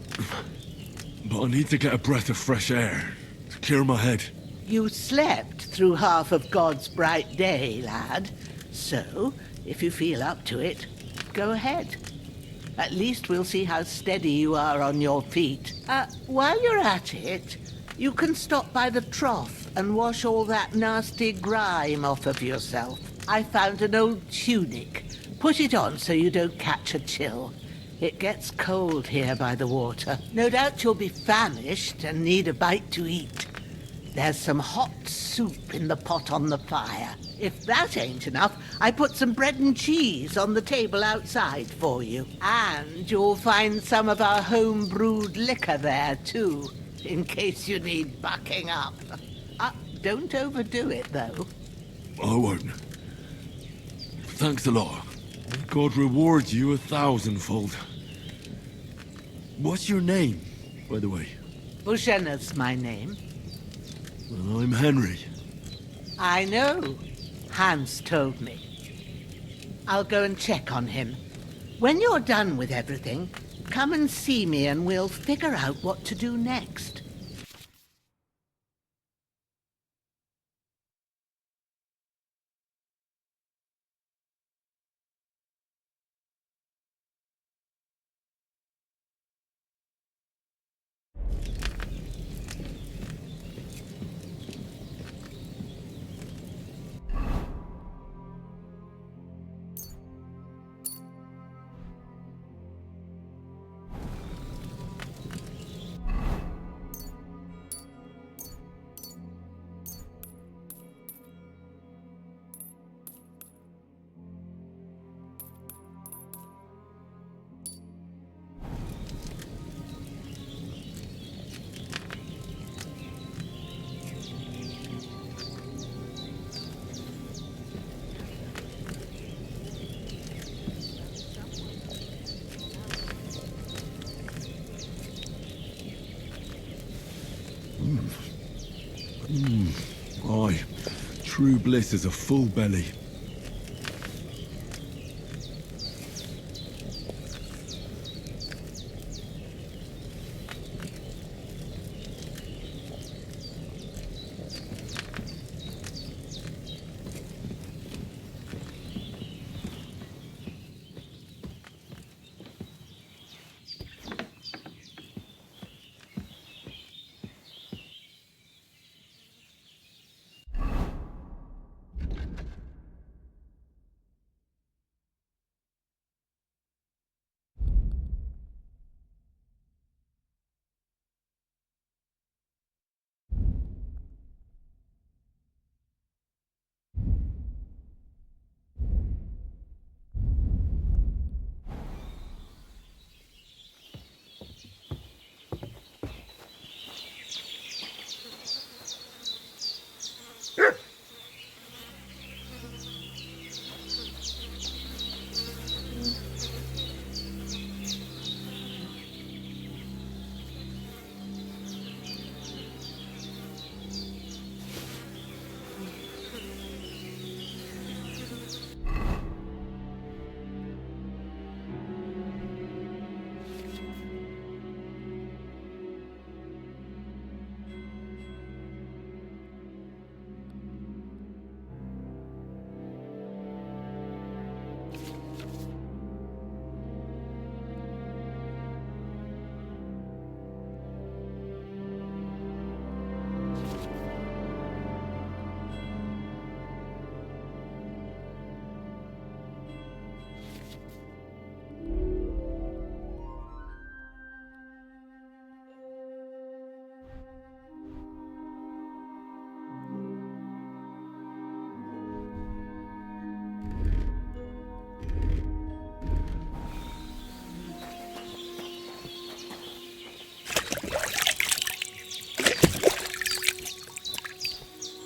But I need to get a breath of fresh air to clear my head. You slept through half of God's bright day, lad. So, if you feel up to it, go ahead. At least we'll see how steady you are on your feet. While you're at it, you can stop by the trough and wash all that nasty grime off of yourself. I found an old tunic. Put it on so you don't catch a chill. It gets cold here by the water. No doubt you'll be famished and need a bite to eat. There's some hot soup in the pot on the fire. If that ain't enough, I put some bread and cheese on the table outside for you. And you'll find some of our home-brewed liquor there, too, in case you need bucking up. Don't overdo it, though. I won't. Thanks a lot. God reward you 1,000-fold. What's your name, by the way? Bushenna's my name. Well, I'm Henry. I know. Hans told me. I'll go and check on him. When you're done with everything, come and see me and we'll figure out what to do next. Aye, true bliss is a full belly.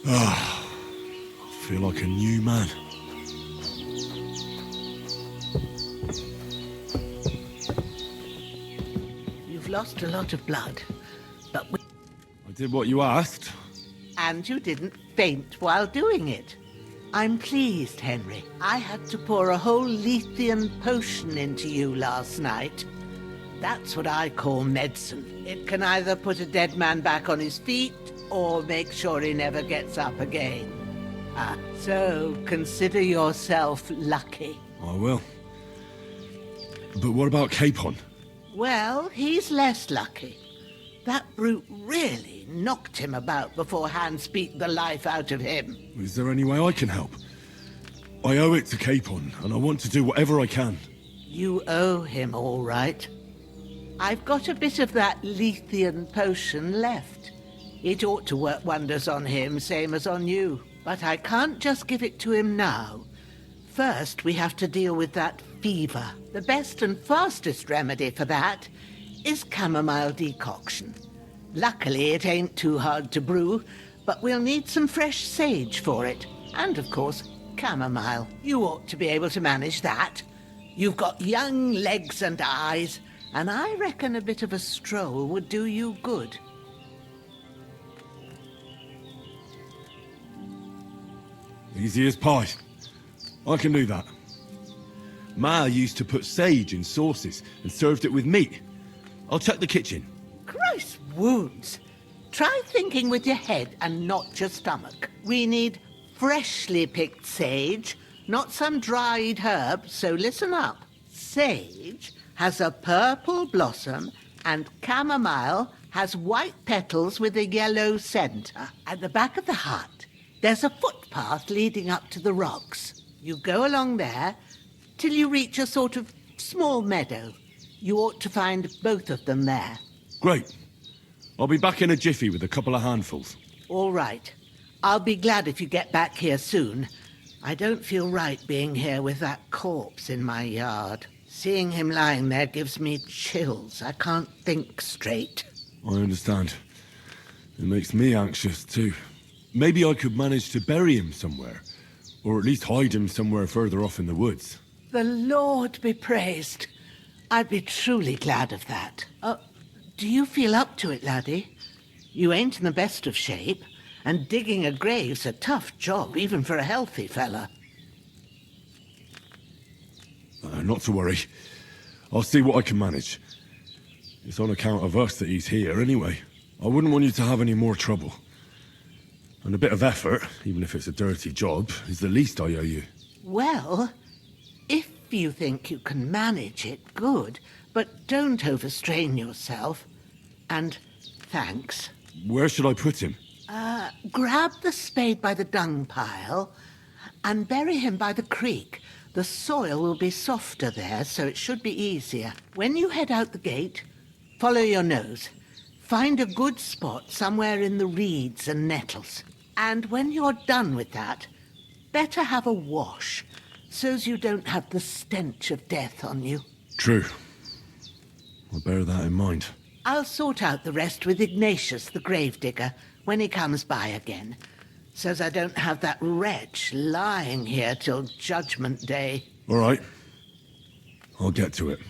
Ah, I feel like a new man. You've lost a lot of blood, but I did what you asked. and you didn't faint while doing it. I'm pleased, Henry. I had to pour a whole Lethean potion into you last night. That's what I call medicine. It can either put a dead man back on his feet or make sure he never gets up again. So consider yourself lucky. I will. But what about Capon? Well, he's less lucky. That brute really knocked him about before Hans beat the life out of him. Is there any way I can help? I owe it to Capon, and I want to do whatever I can. You owe him all right. I've got a bit of that Lethean potion left. It ought to work wonders on him, same as on you. But I can't just give it to him now. First, we have to deal with that fever. The best and fastest remedy for that is chamomile decoction. Luckily, it ain't too hard to brew, but we'll need some fresh sage for it. And, of course, chamomile. You ought to be able to manage that. You've got young legs and eyes, and I reckon a bit of a stroll would do you good. Easy as pie. I can do that. Ma used to put sage in sauces and served it with meat. I'll check the kitchen. Gross wounds. Try thinking with your head and not your stomach. We need freshly picked sage, not some dried herb, so listen up. Sage has a purple blossom and chamomile has white petals with a yellow centre. At the back of the hut, there's a footpath leading up to the rocks. You go along there till you reach a sort of small meadow. You ought to find both of them there. Great. I'll be back in a jiffy with a couple of handfuls. All right. I'll be glad if you get back here soon. I don't feel right being here with that corpse in my yard. Seeing him lying there gives me chills. I can't think straight. I understand. It makes me anxious too. Maybe I could manage to bury him somewhere. Or at least hide him somewhere further off in the woods. The Lord be praised. I'd be truly glad of that. Do you feel up to it, laddie? You ain't in the best of shape, and digging a grave's a tough job, even for a healthy fella. Not to worry. I'll see what I can manage. It's on account of us that he's here anyway. I wouldn't want you to have any more trouble. And a bit of effort, even if it's a dirty job, is the least I owe you. Well, if you think you can manage it, good, but don't overstrain yourself. And thanks. Where should I put him? Grab the spade by the dung pile and bury him by the creek. The soil will be softer there, so it should be easier. When you head out the gate, follow your nose. Find a good spot somewhere in the reeds and nettles. And when you're done with that, better have a wash, so's you don't have the stench of death on you. True. I'll bear that in mind. I'll sort out the rest with Ignatius, the gravedigger, when he comes by again, so's I don't have that wretch lying here till Judgment Day. All right. I'll get to it.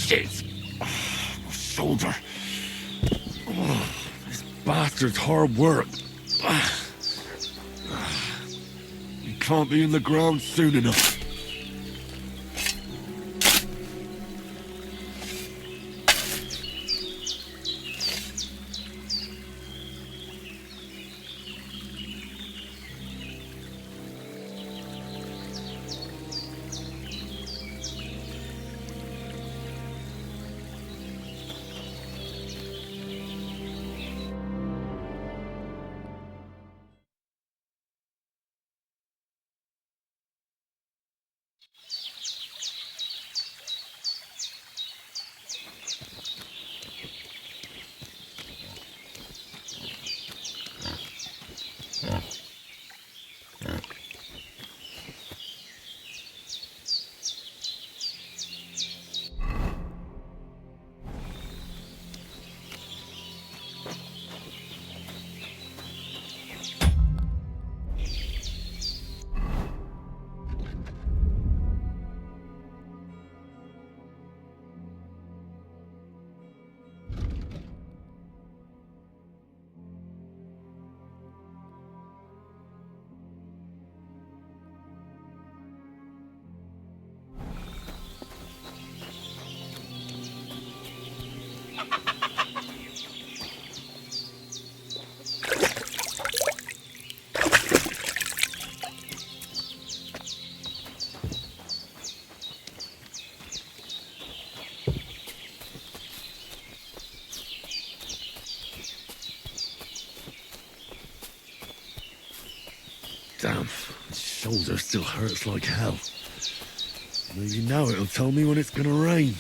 Shit! My shoulder. This bastard's hard work. You can't be in the ground soon enough. Damn, my shoulder still hurts like hell. Maybe now it'll tell me when it's gonna rain.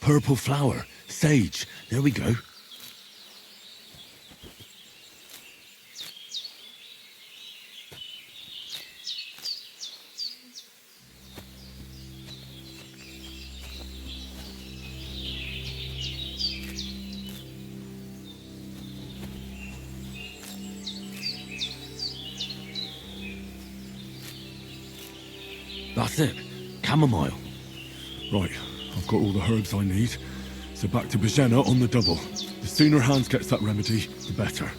Purple flower, sage, there we go. That's it, chamomile. Right. I've got all the herbs I need, so back to Bajena on the double. The sooner Hans gets that remedy, the better.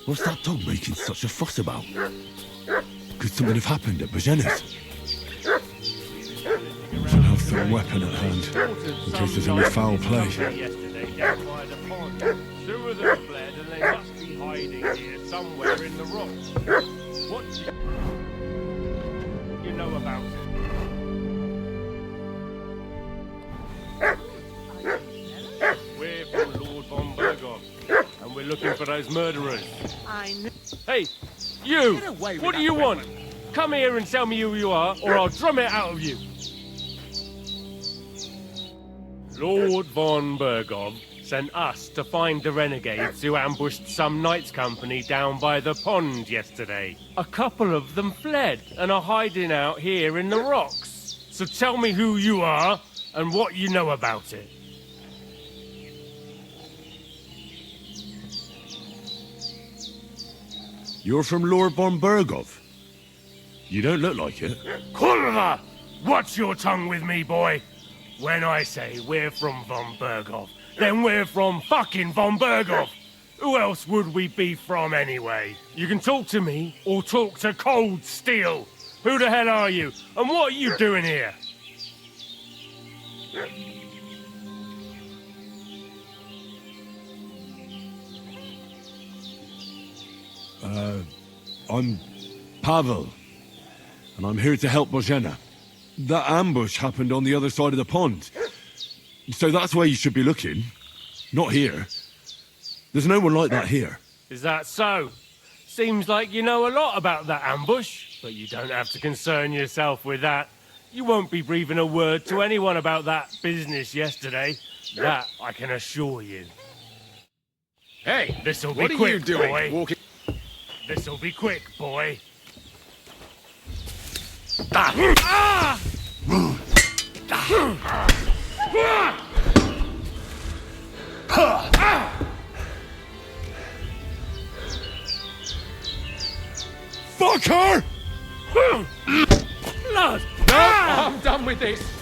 What's that dog making such a fuss about? Could something have happened at Bajena's? Should have some weapon at hand, in case there's any foul play. Yesterday down by the pond. Two of them fled and they must be hiding here somewhere in the rocks. What do you know about it? We're from Lord von Bergov, and we're looking for those murderers. I know. Hey, you! What do you want? Come here and tell me who you are, or I'll drum it out of you. Lord von Bergov sent us to find the renegades who ambushed some knights' company down by the pond yesterday. A couple of them fled and are hiding out here in the rocks. So tell me who you are and what you know about it. You're from Lord Bombergov. You don't look like it. Kulva! Watch your tongue with me, boy. When I say we're from Von Berghoff, then we're from fucking Von Berghoff. Who else would we be from anyway? You can talk to me or talk to Cold Steel. Who the hell are you? And what are you doing here? I'm Pavel, and I'm here to help Bozhena. That ambush happened on the other side of the pond. So that's where you should be looking. Not here. There's no one like that here. Is that so? Seems like you know a lot about that ambush, but you don't have to concern yourself with that. You won't be breathing a word to anyone about that business yesterday. That I can assure you. Hey, this'll be what are quick, you doing? boy. Walking... This'll be quick, boy. Ah! Fuck her! Blood! No, I'm done with this.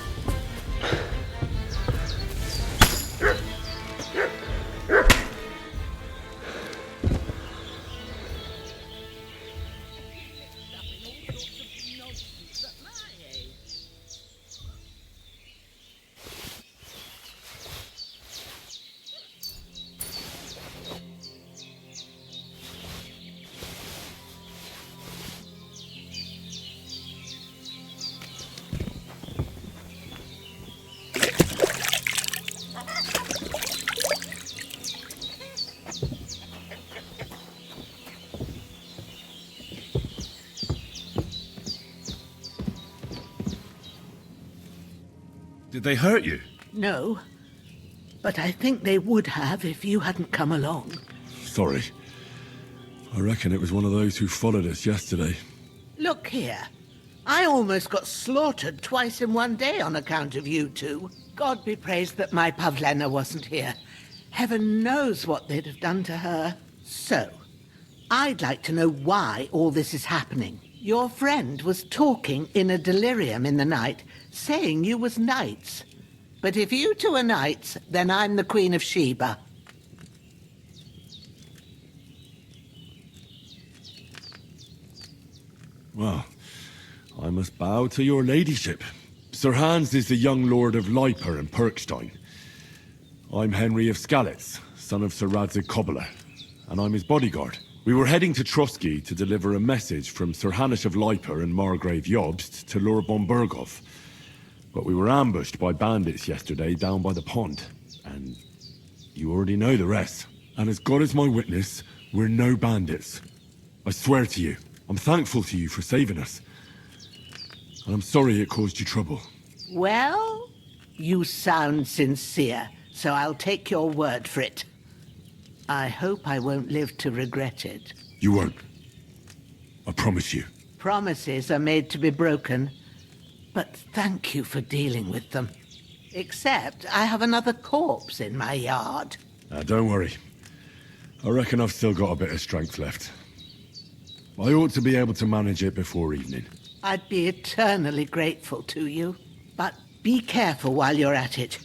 Did they hurt you? No, but I think they would have if you hadn't come along. Sorry. I reckon it was one of those who followed us yesterday. Look here. I almost got slaughtered twice in one day on account of you two. God be praised that my Pavlena wasn't here. Heaven knows what they'd have done to her. So, I'd like to know why all this is happening. Your friend was talking in a delirium in the night, saying you was knights. But if you two are knights, then I'm the Queen of Sheba. Well, I must bow to your ladyship. Sir Hans is the young lord of Leiper and Perkstein. I'm Henry of Skalitz, son of Sir Radzig Kobyla, and I'm his bodyguard. We were heading to Trotsky to deliver a message from Sir Hanish of Leiper and Margrave Jobst to Lord Bombergov. But we were ambushed by bandits yesterday down by the pond, and you already know the rest. And as God is my witness, we're no bandits. I swear to you, I'm thankful to you for saving us. And I'm sorry it caused you trouble. Well, you sound sincere, so I'll take your word for it. I hope I won't live to regret it. You won't. I promise you. Promises are made to be broken, but thank you for dealing with them. Except I have another corpse in my yard. Don't worry. I reckon I've still got a bit of strength left. I ought to be able to manage it before evening. I'd be eternally grateful to you. But be careful while you're at it.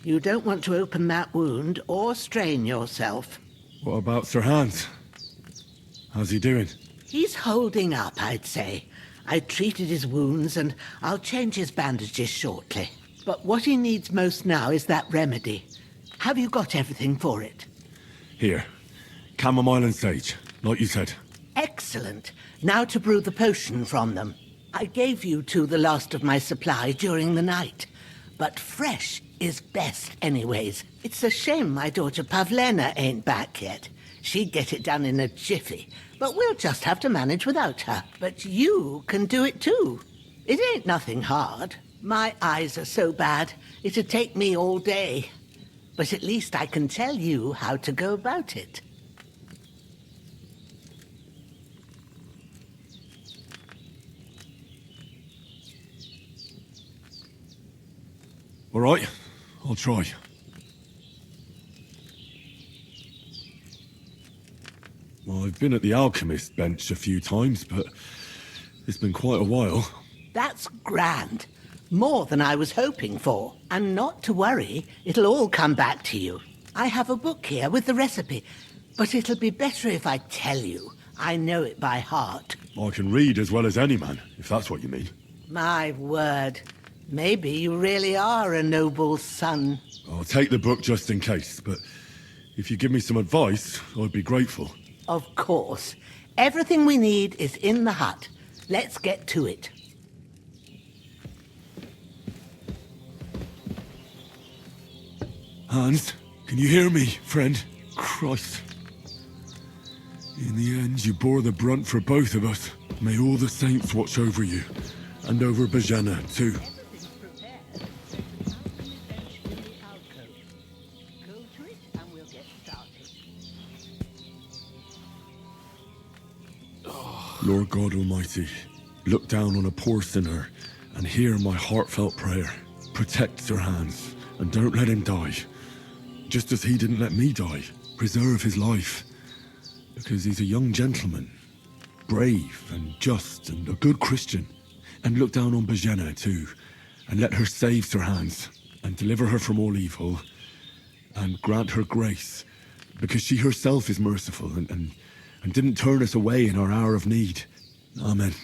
You don't want to open that wound or strain yourself. What about Sir Hans? How's he doing? He's holding up, I'd say. I treated his wounds and I'll change his bandages shortly. But what he needs most now is that remedy. Have you got everything for it? Here. Chamomile and sage, like you said. Excellent. Now to brew the potion from them. I gave you two the last of my supply during the night. But fresh is best anyways. It's a shame my daughter Pavlena ain't back yet. She'd get it done in a jiffy. But we'll just have to manage without her. But you can do it too. It ain't nothing hard. My eyes are so bad, it'd take me all day. but at least I can tell you how to go about it. All right, I'll try. Well, I've been at the alchemist bench a few times, but it's been quite a while. That's grand. More than I was hoping for. And not to worry, it'll all come back to you. I have a book here with the recipe, but it'll be better if I tell you. I know it by heart. I can read as well as any man, if that's what you mean. My word. Maybe you really are a noble son. I'll take the book just in case, but if you give me some advice, I'd be grateful. Of course. Everything we need is in the hut. Let's get to it. Hans, can you hear me, friend? Christ. In the end, you bore the brunt for both of us. May all the saints watch over you, and over Bajana, too. Lord God Almighty, look down on a poor sinner and hear my heartfelt prayer. Protect Sir Hans, and don't let him die. Just as he didn't let me die. Preserve his life. Because he's a young gentleman. Brave and just and a good Christian. And look down on Bajana too. And let her save Sir Hans. And deliver her from all evil. And grant her grace. Because she herself is merciful and didn't turn us away in our hour of need. Amen.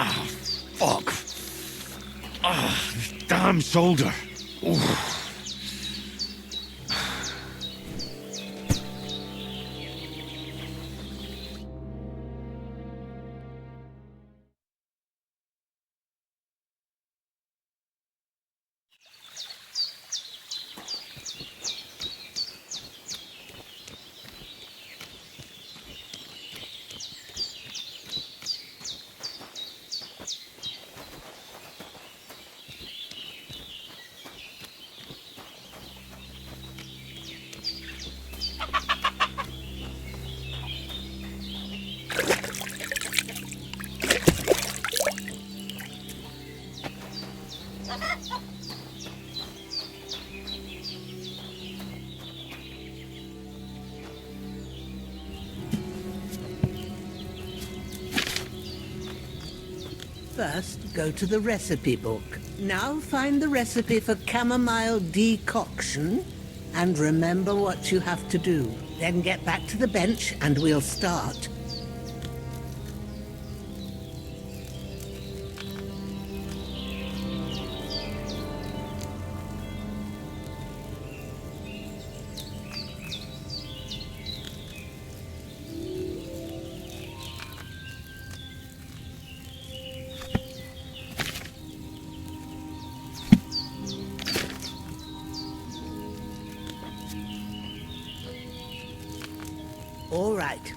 Ah, fuck. Ah, this damn shoulder. Oof. First, go to the recipe book. Now find the recipe for chamomile decoction and remember what you have to do. Then get back to the bench and we'll start. All right.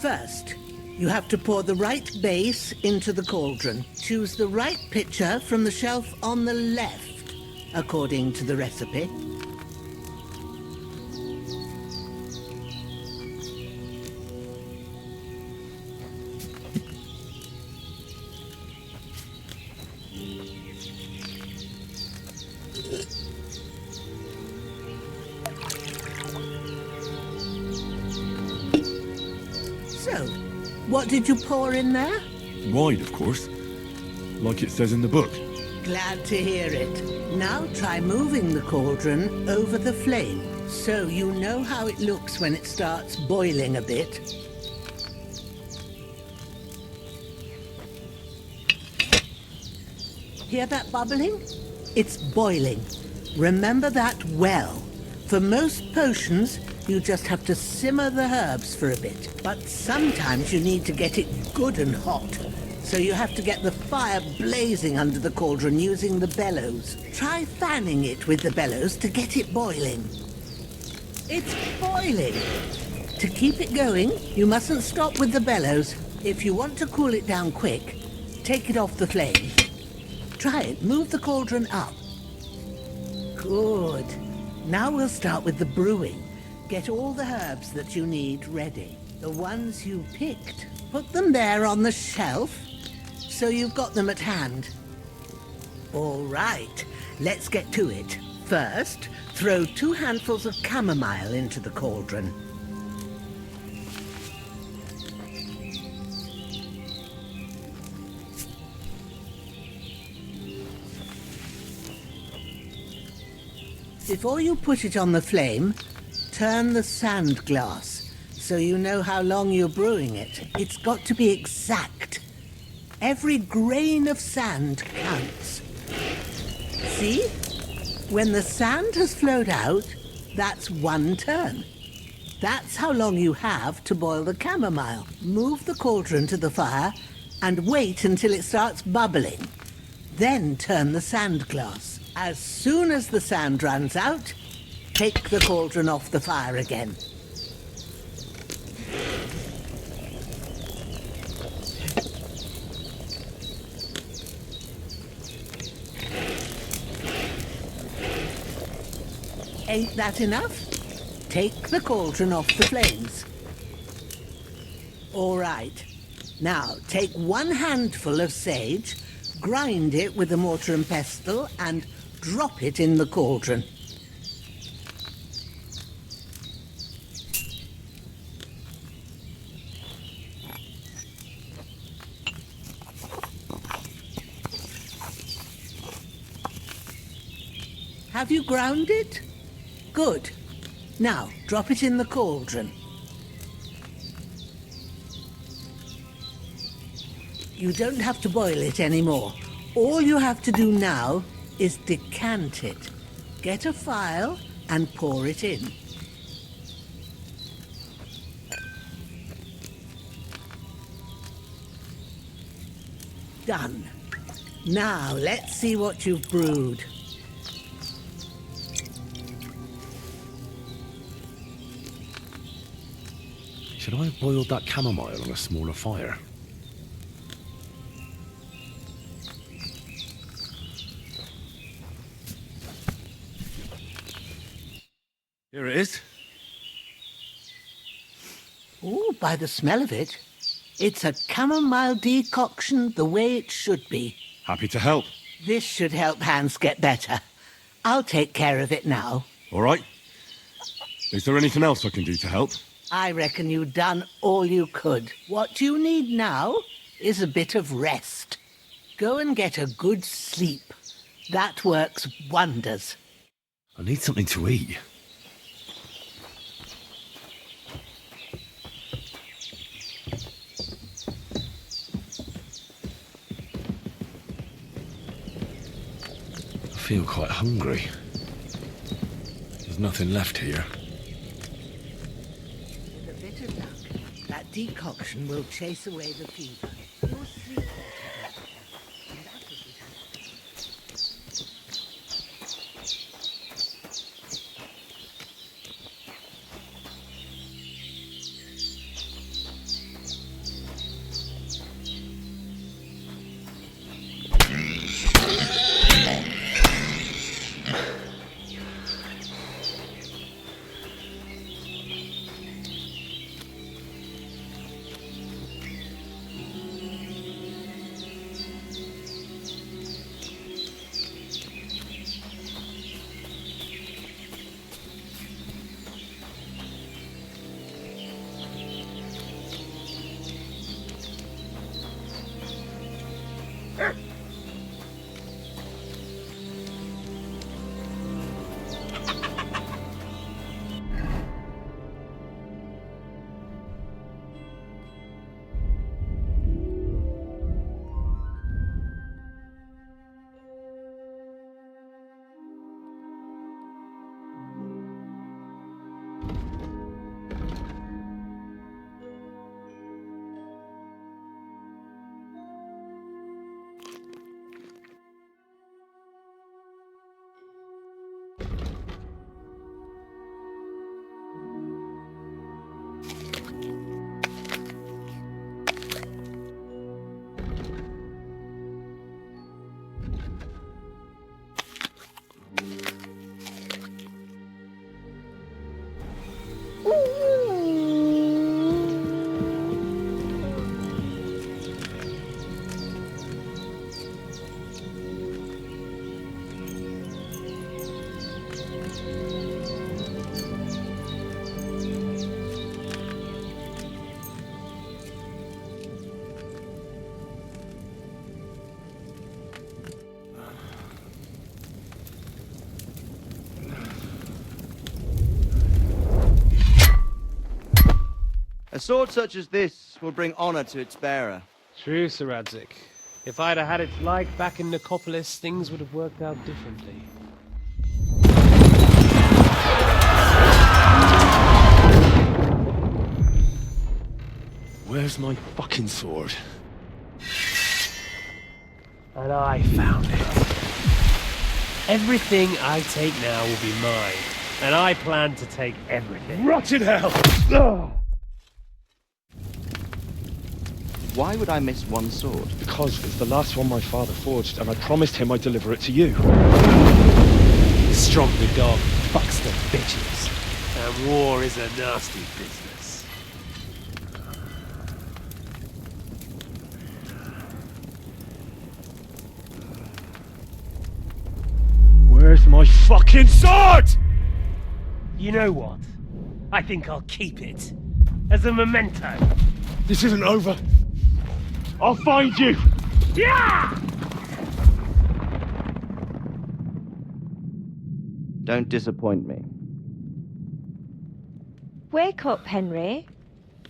First, you have to pour the right base into the cauldron. Choose the right pitcher from the shelf on the left, according to the recipe. So, what did you pour in there? Wide, of course. Like it says in the book. Glad to hear it. Now try moving the cauldron over the flame, so you know how it looks when it starts boiling a bit. Hear that bubbling? It's boiling. Remember that well. For most potions, you just have to simmer the herbs for a bit. But sometimes you need to get it good and hot. So you have to get the fire blazing under the cauldron using the bellows. Try fanning it with the bellows to get it boiling. It's boiling. To keep it going, you mustn't stop with the bellows. If you want to cool it down quick, take it off the flame. Try it. Move the cauldron up. Good. Now we'll start with the brewing. Get all the herbs that you need ready. The ones you picked. Put them there on the shelf, so you've got them at hand. All right, let's get to it. First, throw 2 handfuls of chamomile into the cauldron. Before you put it on the flame, turn the sand glass so you know how long you're brewing it. It's got to be exact. Every grain of sand counts. See? When the sand has flowed out, that's 1 turn. That's how long you have to boil the chamomile. Move the cauldron to the fire and wait until it starts bubbling. Then turn the sand glass. As soon as the sand runs out, take the cauldron off the fire again. Ain't that enough? Take the cauldron off the flames. All right. Now, take 1 handful of sage, grind it with a mortar and pestle, and drop it in the cauldron. Have you ground it? Good. Now, drop it in the cauldron. You don't have to boil it anymore. All you have to do now is decant it. Get a phial and pour it in. Done. Now, let's see what you've brewed. Should I have boiled that chamomile on a smaller fire? Here it is. Oh, by the smell of it, it's a chamomile decoction the way it should be. Happy to help. This should help Hans get better. I'll take care of it now. All right. Is there anything else I can do to help? I reckon you've done all you could. What you need now is a bit of rest. Go and get a good sleep. That works wonders. I need something to eat. I feel quite hungry. There's nothing left here. With a bit of luck, that decoction will chase away the fever. Your sleep will get better, and that will be A sword such as this will bring honor to its bearer. True, Sir Radzik. If I'd have had its like back in Nicopolis, things would have worked out differently. Where's my fucking sword? And I found it. Everything I take now will be mine, and I plan to take everything. Rotted hell! Why would I miss one sword? Because it's the last one my father forged, and I promised him I'd deliver it to you. Strong the dog, fucks the bitches. And war is a nasty business. Where's my fucking sword? You know what? I think I'll keep it. As a memento. This isn't over. I'll find you! Yeah! Don't disappoint me. Wake up, Henry.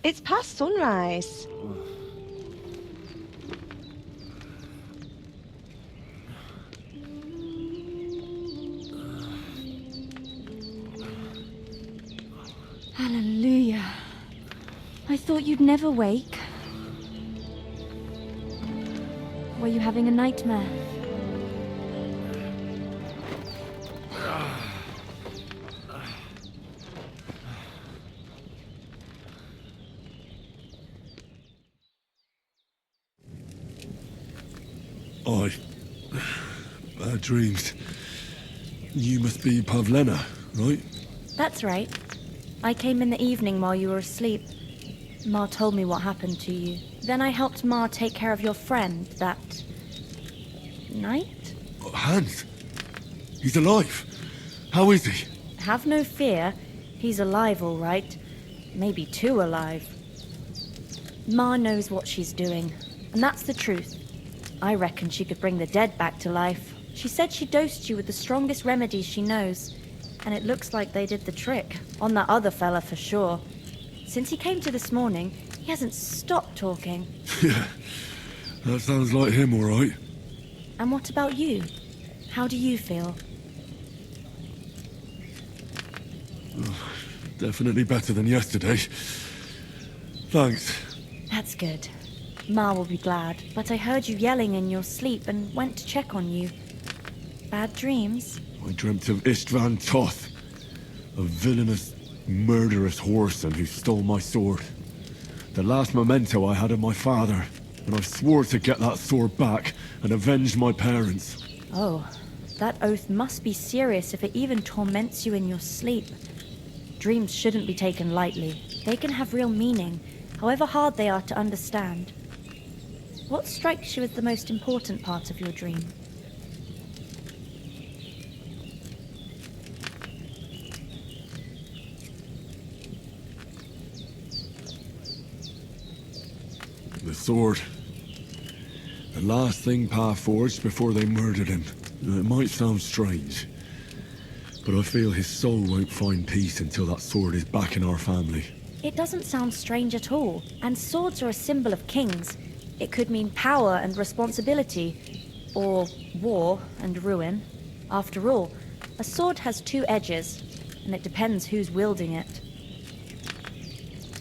It's past sunrise. Hallelujah. I thought you'd never wake. Were you having a nightmare? Bad dreams. You must be Pavlena, right? That's right. I came in the evening while you were asleep. Ma told me what happened to you. Then I helped Ma take care of your friend that night? Hans? He's alive. How is he? Have no fear. He's alive, all right. Maybe too alive. Ma knows what she's doing, and that's the truth. I reckon she could bring the dead back to life. She said she dosed you with the strongest remedies she knows, and it looks like they did the trick. On that other fella for sure. Since he came to this morning, he hasn't stopped talking. Yeah, that sounds like him, all right. And what about you? How do you feel? Definitely better than yesterday. Thanks. That's good. Ma will be glad, but I heard you yelling in your sleep and went to check on you. Bad dreams? I dreamt of Istvan Toth, a villainous, murderous whoreson who stole my sword. The last memento I had of my father, and I swore to get that sword back and avenge my parents. Oh, that oath must be serious if it even torments you in your sleep. Dreams shouldn't be taken lightly. They can have real meaning, however hard they are to understand. What strikes you as the most important part of your dream? The sword. The last thing Pa forged before they murdered him. It might sound strange, but I feel his soul won't find peace until that sword is back in our family. It doesn't sound strange at all, and swords are a symbol of kings. It could mean power and responsibility, or war and ruin. After all, a sword has two edges, and it depends who's wielding it.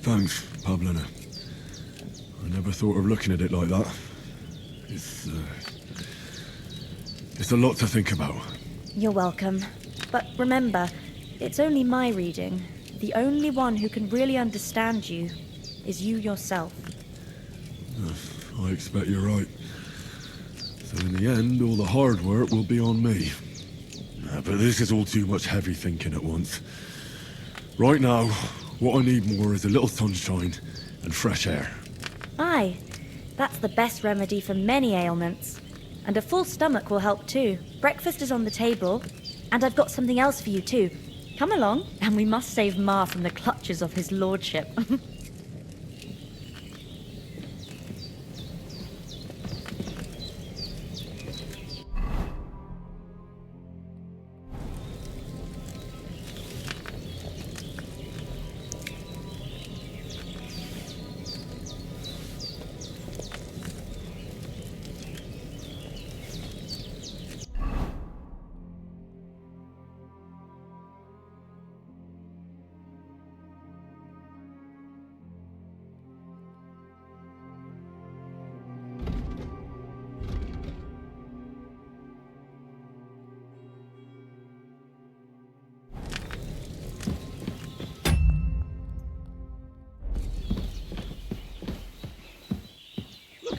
Thanks, Pavlena. I never thought of looking at it like that. It's a lot to think about. You're welcome. But remember, it's only my reading. The only one who can really understand you is you yourself. I expect you're right. So in the end, all the hard work will be on me. But this is all too much heavy thinking at once. Right now, what I need more is a little sunshine and fresh air. Aye, that's the best remedy for many ailments. And a full stomach will help too. Breakfast is on the table, and I've got something else for you too. Come along, and we must save Ma from the clutches of his lordship.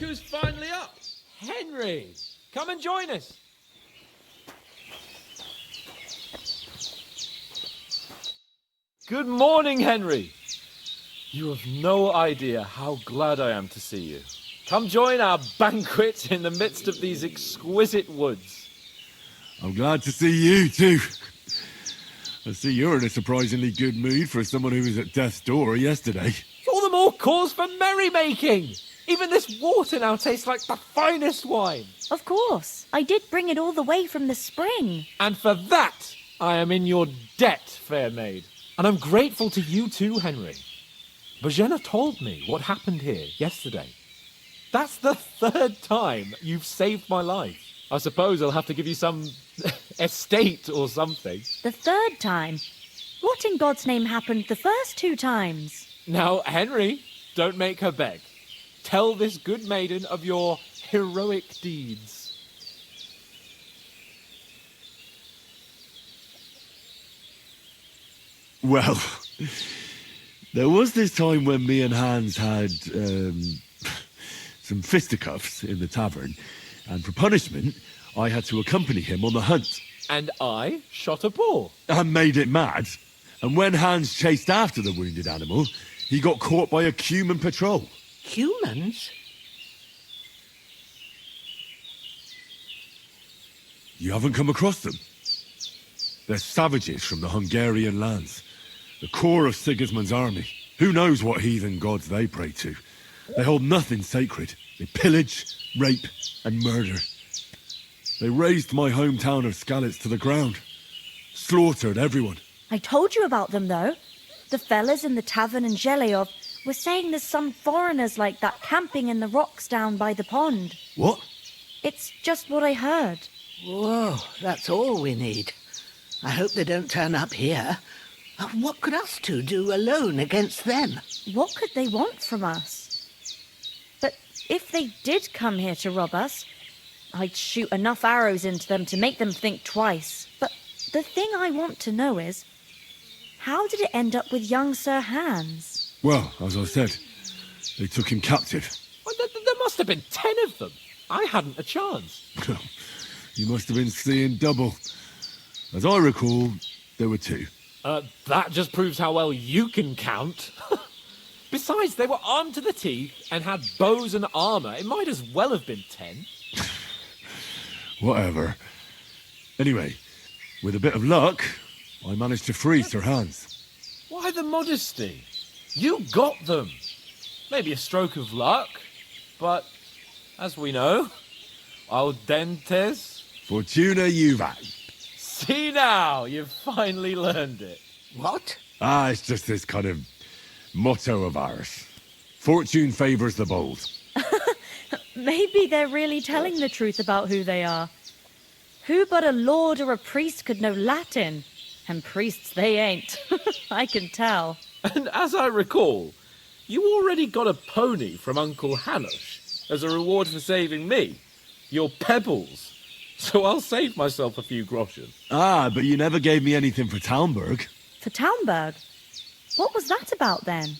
who's finally up. Henry, come and join us. Good morning, Henry. You have no idea how glad I am to see you. Come join our banquet in the midst of these exquisite woods. I'm glad to see you too. I see you're in a surprisingly good mood for someone who was at death's door yesterday. All the more cause for merrymaking. Even this water now tastes like the finest wine. Of course. I did bring it all the way from the spring. And for that, I am in your debt, fair maid. And I'm grateful to you too, Henry. Bajena told me what happened here yesterday. That's the 3rd time you've saved my life. I suppose I'll have to give you some estate or something. The 3rd time? What in God's name happened the first 2 times? Now, Henry, don't make her beg. Tell this good maiden of your heroic deeds. Well, there was this time when me and Hans had some fisticuffs in the tavern, and for punishment, I had to accompany him on the hunt. And I shot a boar. And made it mad. And when Hans chased after the wounded animal, he got caught by a human patrol. Humans? You haven't come across them? They're savages from the Hungarian lands. The core of Sigismund's army. Who knows what heathen gods they pray to? They hold nothing sacred. They pillage, rape, and murder. They razed my hometown of Skalitz to the ground. Slaughtered everyone. I told you about them, though. The fellas in the tavern in Zheleov were saying there's some foreigners like that camping in the rocks down by the pond. What? It's just what I heard. Whoa, that's all we need. I hope they don't turn up here. What could us two do alone against them? What could they want from us? But if they did come here to rob us, I'd shoot enough arrows into them to make them think twice. But the thing I want to know is, how did it end up with young Sir Hans? Well, as I said, they took him captive. Well, there must have been 10 of them. I hadn't a chance. You must have been seeing double. As I recall, there were 2. That just proves how well you can count. Besides, they were armed to the teeth and had bows and armour. It might as well have been 10. Whatever. Anyway, with a bit of luck, I managed to free Sir Hans. Why the modesty? You got them. Maybe a stroke of luck, but as we know, audentes. Fortuna juvat. See now, you've finally learned it. What? It's just this kind of motto of ours. Fortune favours the bold. Maybe they're really telling the truth about who they are. Who but a lord or a priest could know Latin? And priests they ain't. I can tell. And as I recall, you already got a pony from Uncle Hanush as a reward for saving me. Your pebbles. So I'll save myself a few groschen. But you never gave me anything for Talmberg. For Talmberg? What was that about then?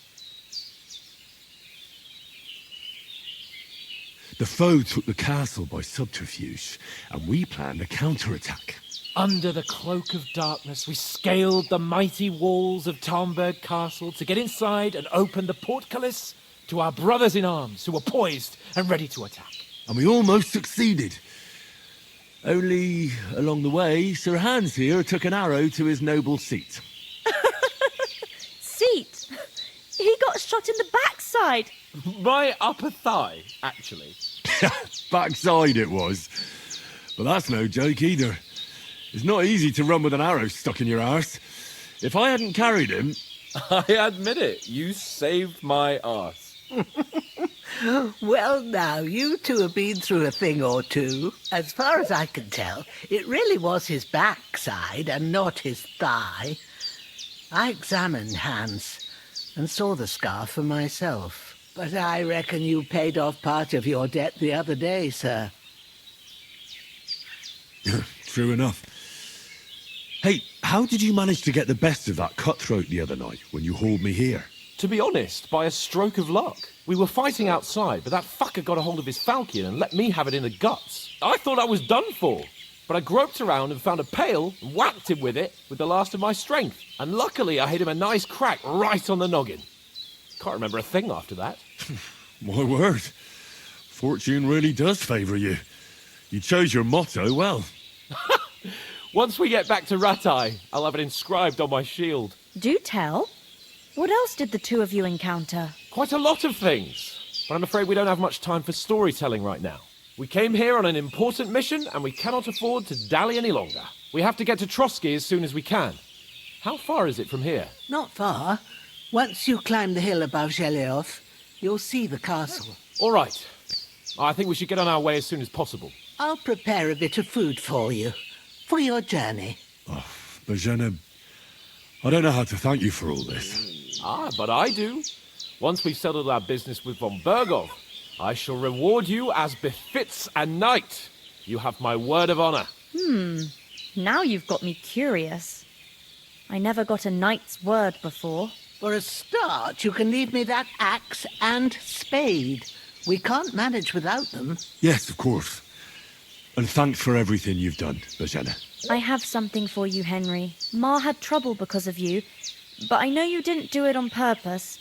The foe took the castle by subterfuge, and we planned a counterattack. Under the cloak of darkness, we scaled the mighty walls of Talmberg Castle to get inside and open the portcullis to our brothers in arms who were poised and ready to attack. And we almost succeeded. Only, along the way, Sir Hans here took an arrow to his noble seat. Seat? He got shot in the backside. My upper thigh, actually. Backside it was. But that's no joke either. It's not easy to run with an arrow stuck in your arse. If I hadn't carried him... I admit it, you saved my arse. Well, now, you two have been through a thing or two. As far as I can tell, it really was his backside and not his thigh. I examined Hans and saw the scar for myself. But I reckon you paid off part of your debt the other day, sir. True enough. Hey, how did you manage to get the best of that cutthroat the other night when you hauled me here? To be honest, by a stroke of luck. We were fighting outside, but that fucker got a hold of his falcon and let me have it in the guts. I thought I was done for. But I groped around and found a pail and whacked him with it with the last of my strength. And luckily I hit him a nice crack right on the noggin. Can't remember a thing after that. My word. Fortune really does favour you. You chose your motto well. Once we get back to Ratai, I'll have it inscribed on my shield. Do tell. What else did the two of you encounter? Quite a lot of things. But I'm afraid we don't have much time for storytelling right now. We came here on an important mission, and we cannot afford to dally any longer. We have to get to Trotsky as soon as we can. How far is it from here? Not far. Once you climb the hill above Zhelioth, you'll see the castle. All right. I think we should get on our way as soon as possible. I'll prepare a bit of food for you, for your journey. Bozhena, I don't know how to thank you for all this. But I do. Once we've settled our business with von Bergov, I shall reward you as befits a knight. You have my word of honor. Now you've got me curious. I never got a knight's word before. For a start, you can leave me that axe and spade. We can't manage without them. Yes, of course. And thanks for everything you've done, Bozhena. I have something for you, Henry. Ma had trouble because of you, but I know you didn't do it on purpose,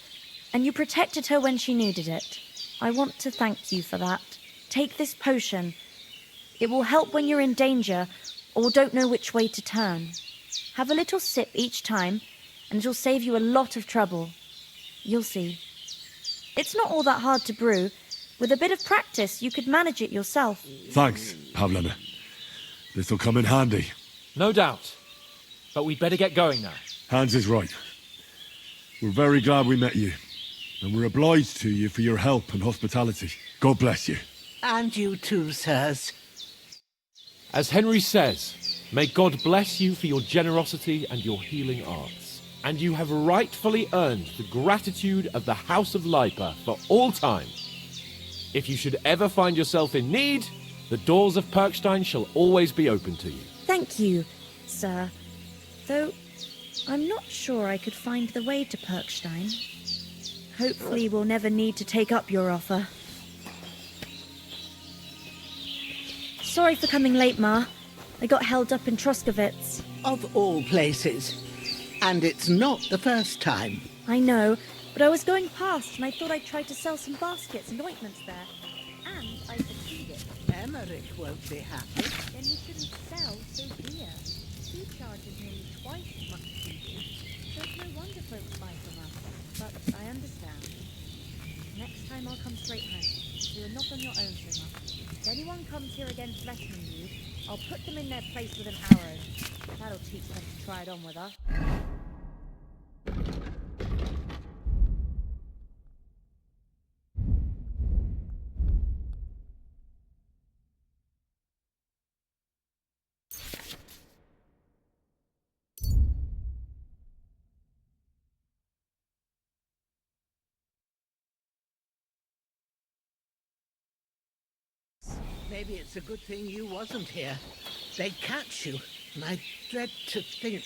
and you protected her when she needed it. I want to thank you for that. Take this potion. It will help when you're in danger or don't know which way to turn. Have a little sip each time, and it'll save you a lot of trouble. You'll see. It's not all that hard to brew. With a bit of practice, you could manage it yourself. Thanks, Pavlena. This'll come in handy. No doubt. But we'd better get going now. Hans is right. We're very glad we met you. And we're obliged to you for your help and hospitality. God bless you. And you too, sirs. As Henry says, may God bless you for your generosity and your healing arts. And you have rightfully earned the gratitude of the House of Leipa for all time. If you should ever find yourself in need, the doors of Perkstein shall always be open to you. Thank you, sir. Though, I'm not sure I could find the way to Perkstein. Hopefully we'll never need to take up your offer. Sorry for coming late, Ma. I got held up in Troskowitz. Of all places. And it's not the first time. I know, but I was going past and I thought I'd try to sell some baskets and ointments there. And I succeeded. Emmerich won't be happy. Then you shouldn't sell so dear. He charges nearly twice as much as we do. So it's no wonder folks buy from us. But I understand. Next time I'll come straight home. So you're not on your own so much. If anyone comes here again threatening you, I'll put them in their place with an arrow. That'll teach them to try it on with us. Maybe it's a good thing you wasn't here. They'd catch you, and I dread to think...